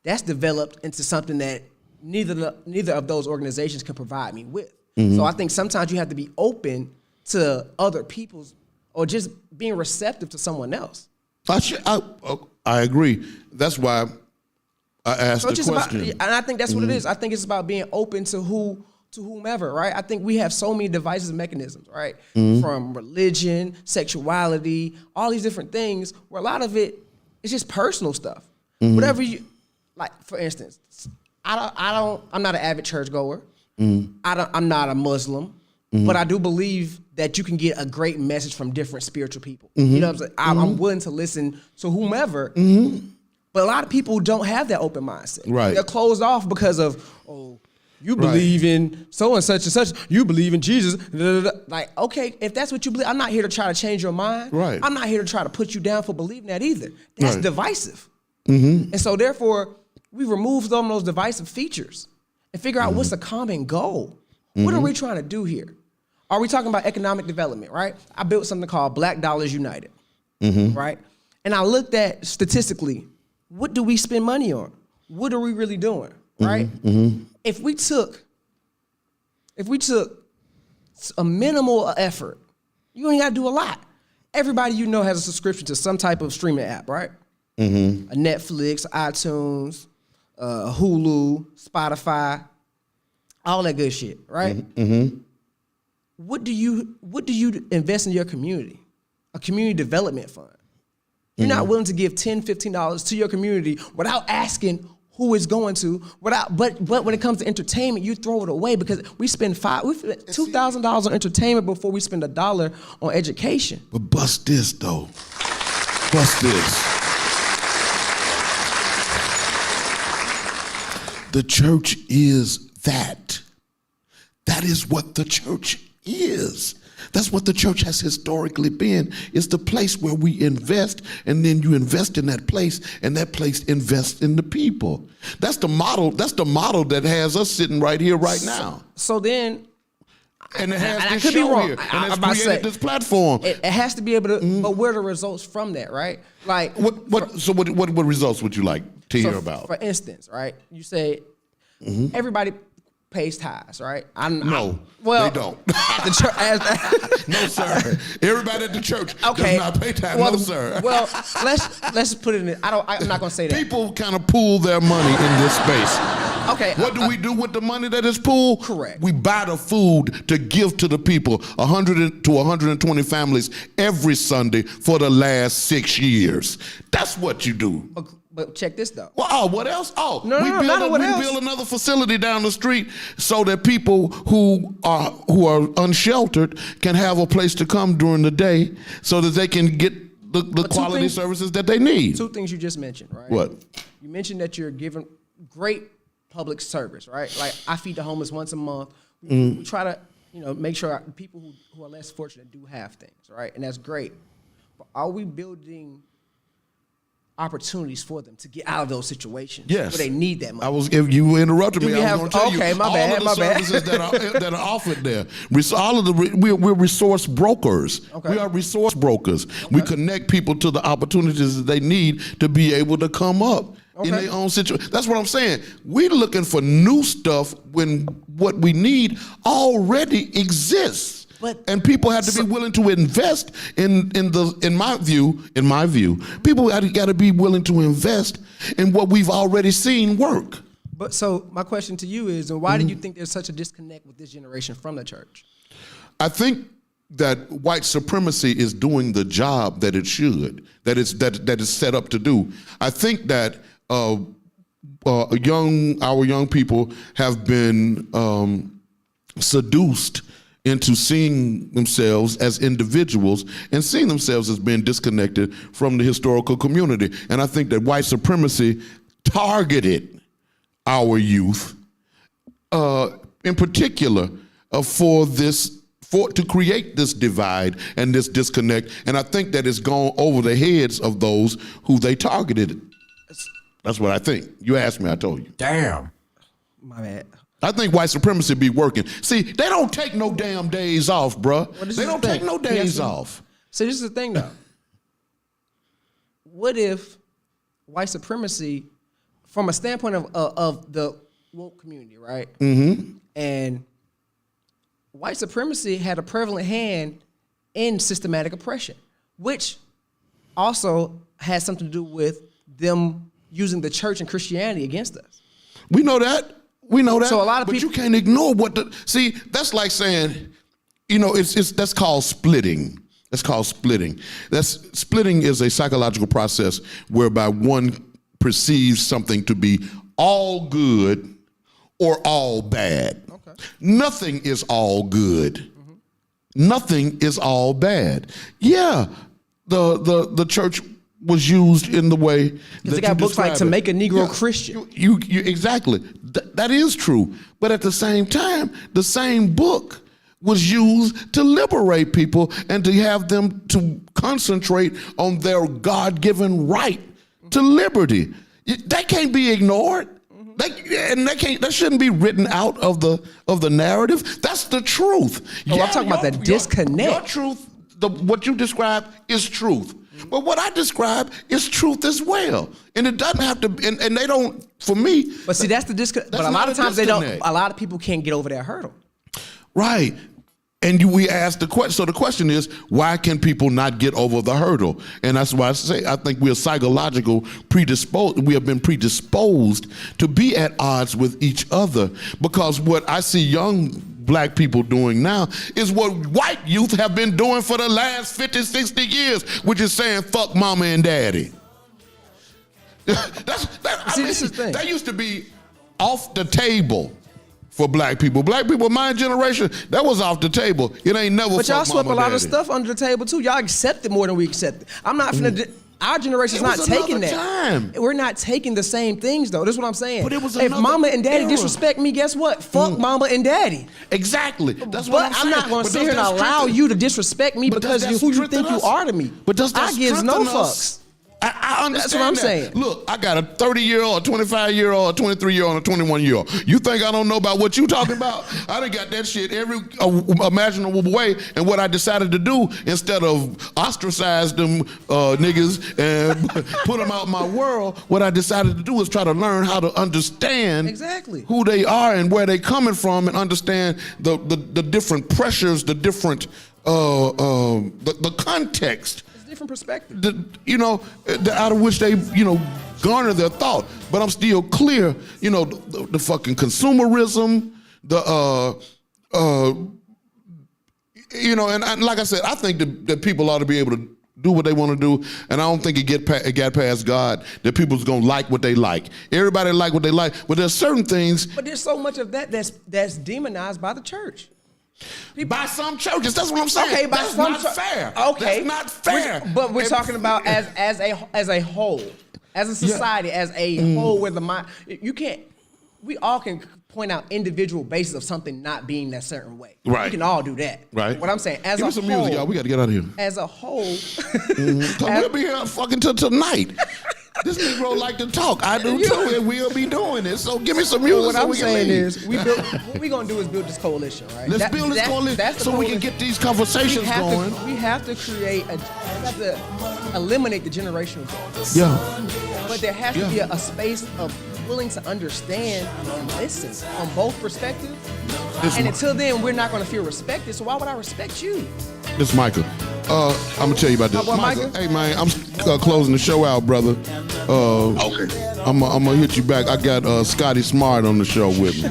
that's developed into something that neither of those organizations can provide me with. Mm-hmm. So I think sometimes you have to be open to other people's, or just being receptive to someone else. I agree. That's why I asked the question. And I think that's what it is. I think it's about being open to whomever, right? I think we have so many divisive mechanisms, right? Mm-hmm. From religion, sexuality, all these different things, where a lot of it is just personal stuff. Mm-hmm. Whatever you, like, for instance, I'm not an avid churchgoer. Mm-hmm. I'm not a Muslim, but I do believe that you can get a great message from different spiritual people. Mm-hmm. You know what I'm saying? I'm willing to listen to whomever, but a lot of people don't have that open mindset. Right. They're closed off because of, you believe in so and such, you believe in Jesus. Like, okay, if that's what you believe, I'm not here to try to change your mind. Right. I'm not here to try to put you down for believing that either. That's divisive. Mm-hmm. And so therefore, we remove some of those divisive features and figure out what's the common goal. What are we trying to do here? Are we talking about economic development, right? I built something called Black Dollars United, right? And I looked at statistically, what do we spend money on? What are we really doing, right? If we took a minimal effort, you ain't got to do a lot. Everybody you know has a subscription to some type of streaming app, right? A Netflix, iTunes, Hulu, Spotify, all that good shit, right? What do you invest in your community? A community development fund. You're not willing to give $10, $15 to your community without asking who it's going to. But when it comes to entertainment, you throw it away because we spend $2,000 on entertainment before we spend $1 on education. But bust this though. Bust this. The church is that. That is what the church is. That's what the church has historically been. It's the place where we invest, and then you invest in that place, and that place invests in the people. That's the model. That's the model that has us sitting right here, right now. So then, and it has and this I could be show wrong. here, and it's created this platform. It has to be able to. But where are the results from that, right? Like, what results would you like to hear about? For instance, right? You say everybody pays tithes, right? No, they don't. At the church, no, sir. Everybody at the church does not pay tithes. No, sir. Well, let's put it in. I'm not going to say that. People kind of pool their money in this space. Okay. What do we do with the money that is pooled? Correct. We buy the food to give to the people, 100 to 120 families every Sunday for the last 6 years. That's what you do. But check this though. Well, what else? We build another facility down the street so that people who are unsheltered can have a place to come during the day so that they can get the quality services that they need. Two things you just mentioned, right? What? You mentioned that you're giving great public service, right? Like I feed the homeless once a month. We try to make sure people who are less fortunate do have things, right? And that's great. But are we building opportunities for them to get out of those situations Yes. where they need that money? If you interrupted me, I was going to tell okay, you my all bad, of the my bad. services that are offered there. We're resource brokers. Okay. We are resource brokers. Okay. We connect people to the opportunities that they need to be able to come up in their own situation. That's what I'm saying. We're looking for new stuff when what we need already exists. And people have to be willing to invest in my view, people got to be willing to invest in what we've already seen work. But so my question to you is, why do you think there's such a disconnect with this generation from the church? I think that white supremacy is doing the job that it should, that it's set up to do. I think that our young people have been seduced into seeing themselves as individuals and seeing themselves as being disconnected from the historical community. And I think that white supremacy targeted our youth, in particular, to create this divide and this disconnect. And I think that it's gone over the heads of those who they targeted. That's what I think. You asked me, I told you. Damn. My bad. I think white supremacy be working. See, they don't take no damn days off, bruh. They don't take no days off. So this is the thing, though. What if white supremacy, from a standpoint of the woke community, right? Mm-hmm. And white supremacy had a prevalent hand in systematic oppression, which also has something to do with them using the church and Christianity against us. We know that. So a lot of but people, you can't ignore that's like saying, that's called splitting. That's called splitting. Splitting is a psychological process whereby one perceives something to be all good or all bad. Okay. Nothing is all good. Mm-hmm. Nothing is all bad. Yeah, the church was used in the way that they got books like To Make a Negro Christian. You exactly. That is true. But at the same time, the same book was used to liberate people and to have them to concentrate on their God-given right to liberty. That can't be ignored. That shouldn't be written out of the narrative. That's the truth. I'm talking about the disconnect. Your truth, what you described is truth. But what I describe is truth as well. And it doesn't have to, and they don't, for me. But see, that's the disconnect. But a lot of times they don't, a lot of people can't get over that hurdle. Right. And we ask the question, so the question is, why can people not get over the hurdle? And that's why I say, I think we have been predisposed to be at odds with each other. Because what I see young black people doing now is what white youth have been doing for the last 50, 60 years, which is saying, fuck mama and daddy. This is the thing. That used to be off the table for black people. Black people, my generation, that was off the table. It ain't never. But y'all swept a lot daddy. Of stuff under the table too. Y'all accept it more than we accept it. I'm not finna. Our generation's not taking that. Time. We're not taking the same things though. This is what I'm saying. But it was if mama and daddy era. Disrespect me, guess what? Fuck mama and daddy. Exactly. That's what I'm saying. I'm not going to sit here and allow you to disrespect me because of who you think you are to me. But does that I gives no strengthen us? fucks. I understand. That's what I'm saying. Look, I got a 30-year-old, a 25-year-old, a 23-year-old, and a 21-year-old. You think I don't know about what you talking about? I done got that shit every imaginable way. And what I decided to do, instead of ostracize them niggas and put them out my world, what I decided to do is try to learn how to understand exactly who they are and where they coming from, and understand the different pressures, the different the context. Different perspective. Out of which they, garner their thought. But I'm still clear, the fucking consumerism, and like I said, I think that people ought to be able to do what they want to do, and I don't think it got past God that people's gonna like what they like. Everybody like what they like, but there's certain things. But there's so much of that that's demonized by the church. By some churches, that's what I'm saying. Okay, that's not fair. Okay, that's not fair. But we're talking about as a whole, as a society, as a whole, where the mind you can't. we all can point out individual bases of something not being that certain way. Right. We can all do that. Right. What I'm saying, as Give a me some whole, music, y'all. We got to get out of here. As a whole, We'll be here fucking till tonight. This Negro like to talk. I do too, and we'll be doing it. So give me some music. What so I'm we can saying leave. is, what we're gonna do is build this coalition, right? Let's build this coalition so we can get these conversations going. We have to create we have to eliminate the generational gap. Yeah. But there has to be a space of willing to understand and listen from both perspectives. And until then, we're not going to feel respected. So why would I respect you? This is Michael. I'm gonna tell you about this. Michael? Hey man, I'm closing the show out, brother. Okay. I'm gonna hit you back. I got Scotty Smart on the show with me.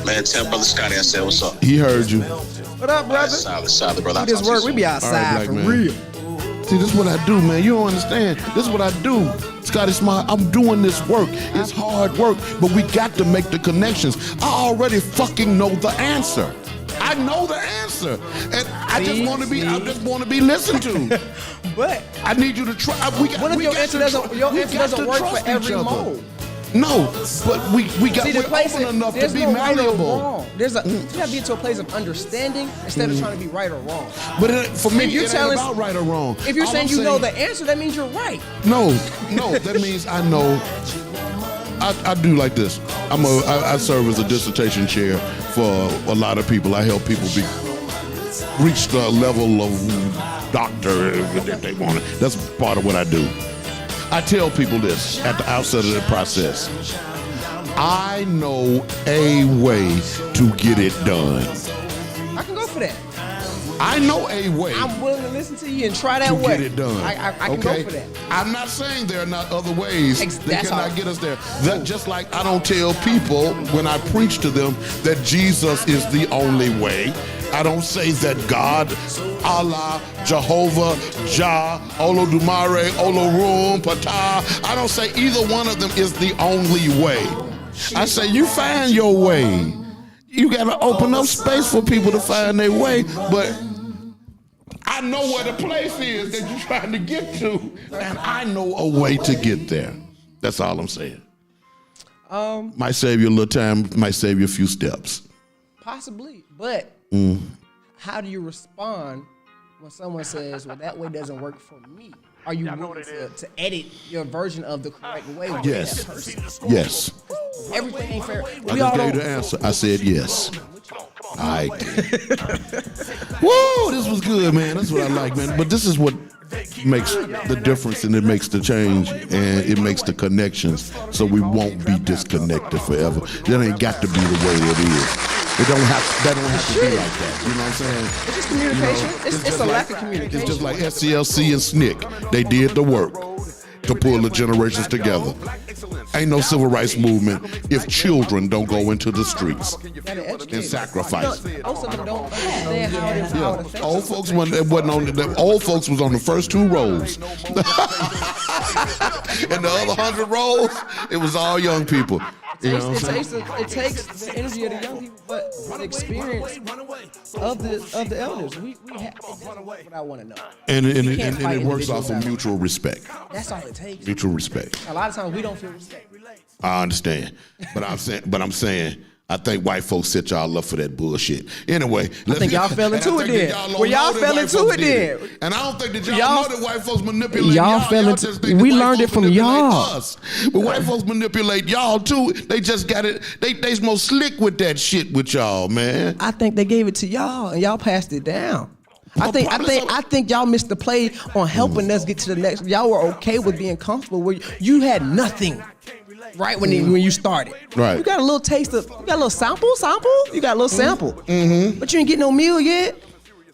Man, tell Brother Scotty I said what's up. He heard you. What up, brother? Solid, brother. Do this work. We be outside for real. See, this is what I do, man. You don't understand. This is what I do. Scotty Smart, I'm doing this work. It's hard work, but we got to make the connections. I already fucking know the answer. I know the answer, and I just want to be listened to. But I need you to try. What if your answer doesn't work for every mold? No, but we're open enough to be malleable. You have to be into a place of understanding instead of trying to be right or wrong. But for me, it ain't about right or wrong. If you're saying you know the answer, that means you're right. No, that means I know. I do like this. I serve as a dissertation chair for a lot of people. I help people reach the level of doctor if they want it. That's part of what I do. I tell people this at the outset of the process. I know a way to get it done. I can go for that. I know a way. I'm willing to listen to you and try that way. To get it done. I can go for that. I'm not saying there are not other ways that cannot get us there. That just like I don't tell people when I preach to them that Jesus is the only way. I don't say that God, Allah, Jehovah, Jah, Olodumare, Olorum, Ptah. I don't say either one of them is the only way. I say you find your way. You got to open up space for people to find their way, but I know where the place is that you're trying to get to, and I know a way to get there. That's all I'm saying. Might save you a little time, might save you a few steps. Possibly, but how do you respond when someone says, well, that way doesn't work for me? Are you willing to edit your version of the correct way with that person? Yes. Everything ain't fair. I just gave the answer. I said yes. All right. Whoa, this was good, man. That's what I like, man. But this is what makes the difference, and it makes the change, and it makes the connections, so we won't be disconnected forever. That ain't got to be the way it is. That don't have to be like that. You know what I'm saying? It's just communication. It's a lack of communication. It's just like SCLC and SNCC. They did the work to pull the generations together. Ain't no civil rights movement if children don't go into the streets and sacrifice. Most of them don't understand how it affects Old folks old folks was on the first 2 rows. And the other 100 rows, it was all young people. It takes the energy of the young people, but the experience of the elders. We have what I want to know. And it works off of mutual respect. That's all it takes. Mutual respect. A lot of times we don't feel respect. I understand, but I'm saying. I think white folks set y'all up for that bullshit. Anyway, I think y'all fell into it then. Well, y'all fell into it then. And I don't think that y'all know that white folks manipulate y'all. Fell into. We learned it from y'all. Us. But white folks manipulate y'all too. They just got it. They's more slick with that shit with y'all, man. I think they gave it to y'all and y'all passed it down. I think y'all missed the play on helping us get to the next. Y'all were okay with being comfortable where you had nothing. Right when you started, right? You got a little taste of, you got a little sample. You got a little sample, but you ain't get no meal yet,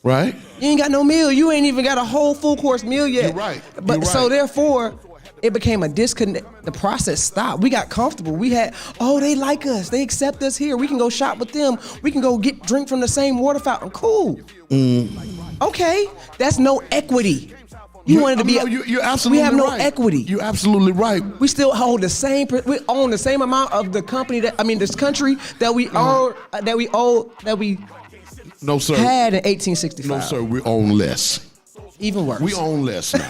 right? You ain't got no meal. You ain't even got a whole full course meal yet. You're right. But so therefore, it became a disconnect. The process stopped. We got comfortable. We had, they like us. They accept us here. We can go shop with them. We can go drink from the same water fountain. Cool. Okay, that's no equity. You wanted to be. You're absolutely right. We have no equity. You're absolutely right. We still hold the same. We own the same amount of the company this country that we own. That we. No sir. Had in 1865. No sir. We own less. Even worse. We own less now.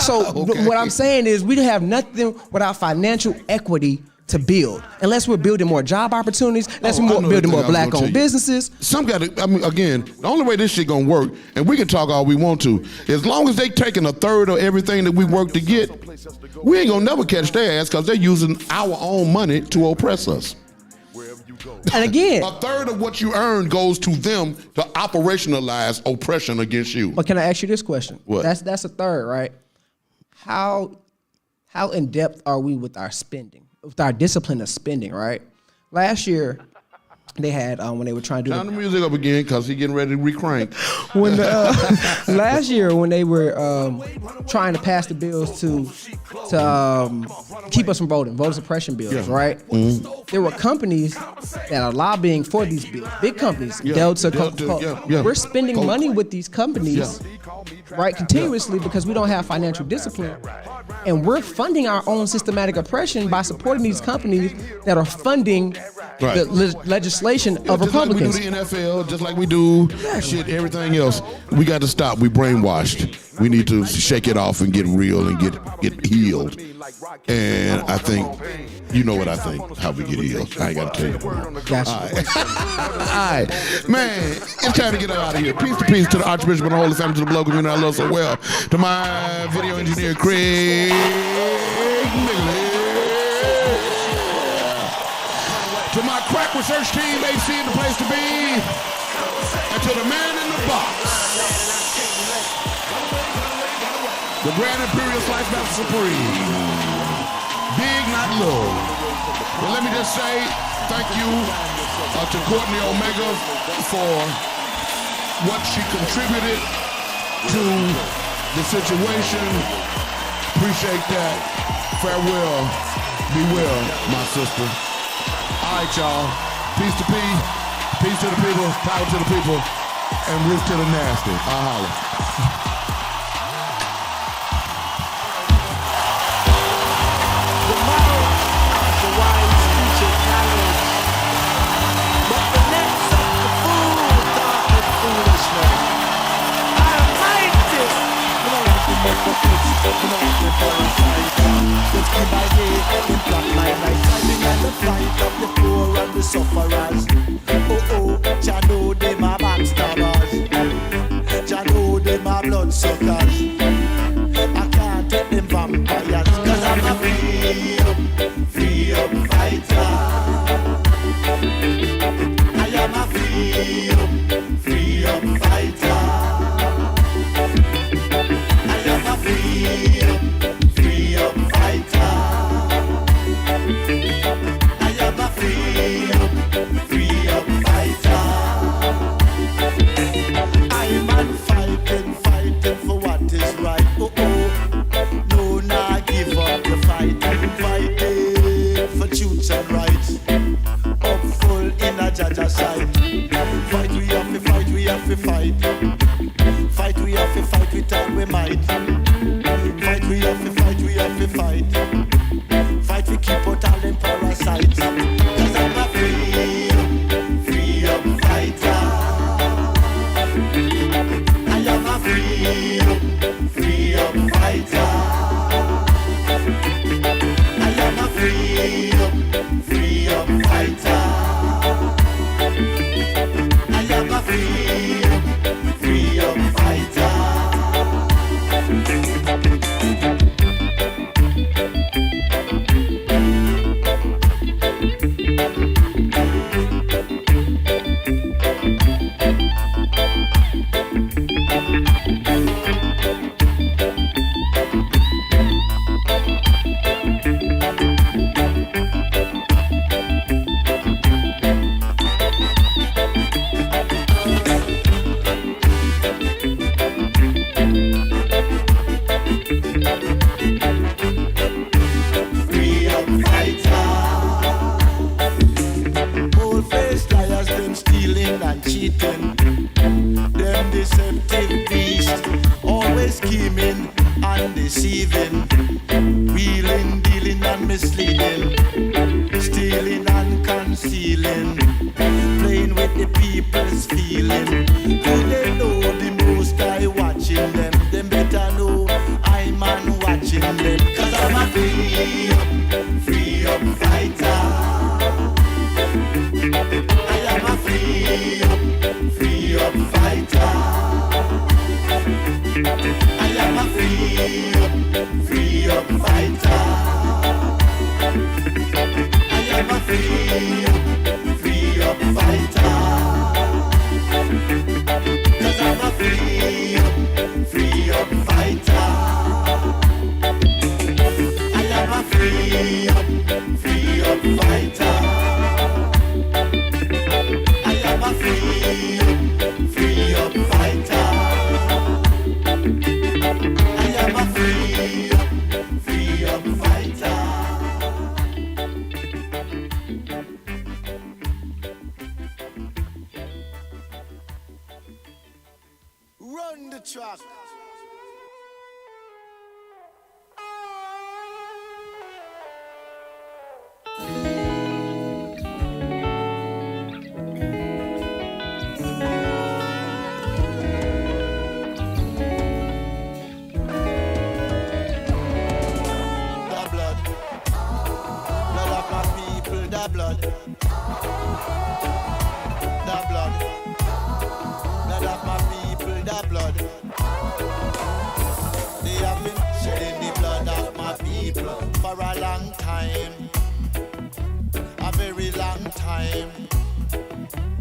So what I'm saying is we have nothing without financial equity to build. Unless we're building more job opportunities, unless we're building more black-owned businesses. Some got to, I mean, again, the only way this shit gonna work, and we can talk all we want to, as long as they taking a third of everything that we work to get, we ain't gonna never catch their ass because they're using our own money to oppress us. And again, a third of what you earn goes to them to operationalize oppression against you. But can I ask you this question? What? That's a third, right? How in depth are we with our spending, with our discipline of spending, right? Last year, they had when they were trying to do Turn the music up again because he's getting ready to recrank. When last year when they were trying to pass the bills to keep us from voting, voter suppression bills, right? Mm-hmm. There were companies that are lobbying for these bills, big companies, Delta, Coca-Cola. We're spending money with these companies, right, continuously because we don't have financial discipline. And we're funding our own systematic oppression by supporting these companies that are funding the legislation of Republicans. Just like we do the NFL, just like we do everything else. We got to stop. We brainwashed. We need to shake it off and get real and get healed. And I think, you know what I think, how we get healed. I ain't got to tell you. Gotcha. All right. Man, it's time to get out of here. Peace to the Archbishop and the Holy Family, to the Blow community I love so well. To my video engineer, Craig Migley. To my crack research team, AC in the place to be. And to the man in the box, the Grand Imperial Slice Master Supreme. Big, not little. Well, let me just say thank you to Courtney Omega for what she contributed to the situation. Appreciate that. Farewell. Be well, my sister. All right, y'all. Peace to P. Peace to the people. Power to the people. And roof to the nasty. I'll holler. Sufferers. Jah know them a backstabbers. Jah know them a bloodsuckers. I can't take them vampires, cause I'm a free up fighter. I am a free up fighter. I am a free up fighter. I am a free up fighter. I'm fighting for what is right. No, nah, give up the fight. Fighting for truth and rights. Up full in a Jaja side. Fight, we have to fight, we have to fight. Fight, we have to fight with all we might. Fight, we have to fight, we have to fight. Fight, we keep out all them parasites. Cause I'm a free up fighter. I am a free up fighter. I am a free up fighter. I am a free up fighter. track. Blood of my people, the blood. They have been shedding the blood of my people for a long time, a very long time,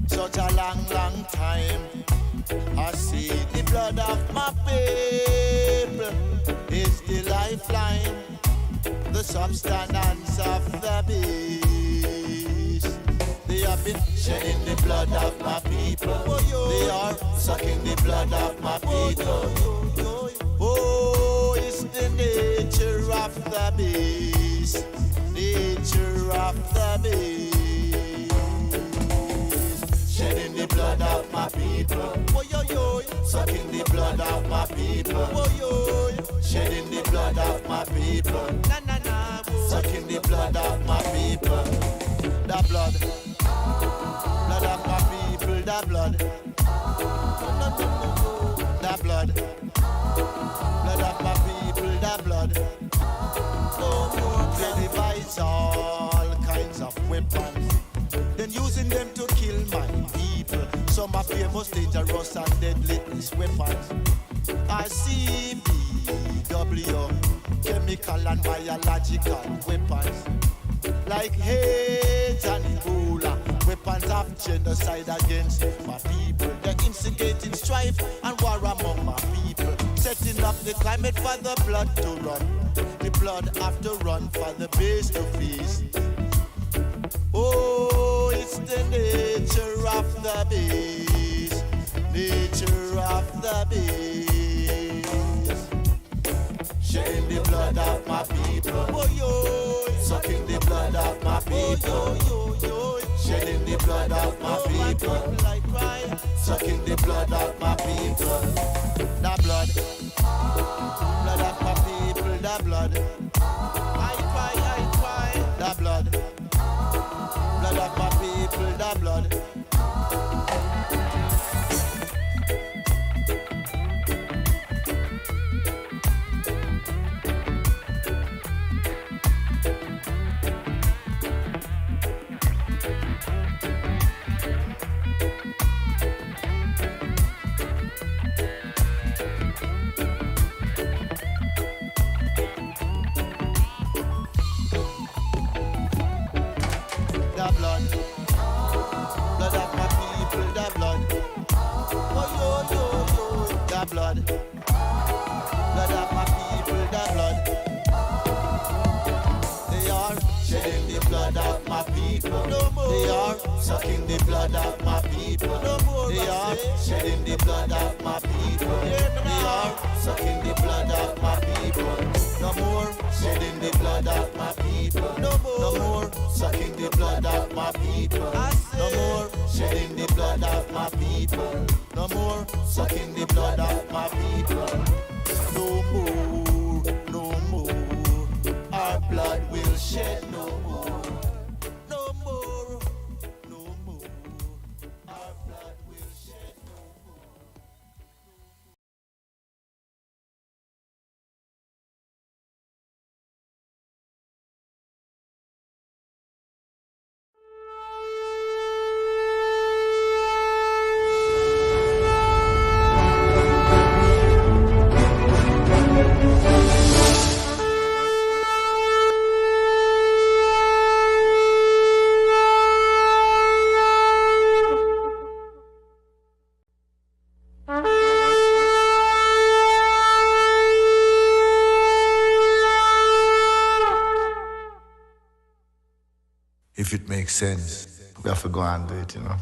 such a long, long time. I see the blood of my people is the lifeline, the substance of the beast. They have been shedding the blood of my people. They are sucking the blood of my people. Oh, it's the nature of the beast. Nature of the beast. Shedding the blood of my people. Sucking the blood of my people. Shedding the blood of my people. Sucking the blood of my people. The blood. Blood of my people, the blood. The blood. Blood of my people, the blood. They devise all kinds of weapons, then using them to kill my people. Some are famous, dangerous and deadliest weapons. ICBW, chemical and biological weapons, like AIDS and Ebola, weapons of genocide against my people. They're instigating strife and war among my people, setting up the climate for the blood to run. The blood have to run for the base to feast. Oh, it's the nature of the beast. Nature of the beast. Shedding the blood of my people. Sucking the blood of my people. Shedding the blood of my people. Sucking the blood of my people. The blood. Blood of my people. The blood. I cry. The blood. Blood of my people. The blood. Blood. Blood of my people, the blood. They are shedding the blood of my people. They are sucking the blood of my people. They are shedding the blood of my people. They are sucking the blood of my people. No more shedding the blood of my people. No more sucking the blood of my people. No more shedding the blood of my people. No more sucking the blood of my people. No more, no more. Our blood will shed no more. No more, no more. Our blood will shed no more. If it makes sense, we have to go and do it, you know.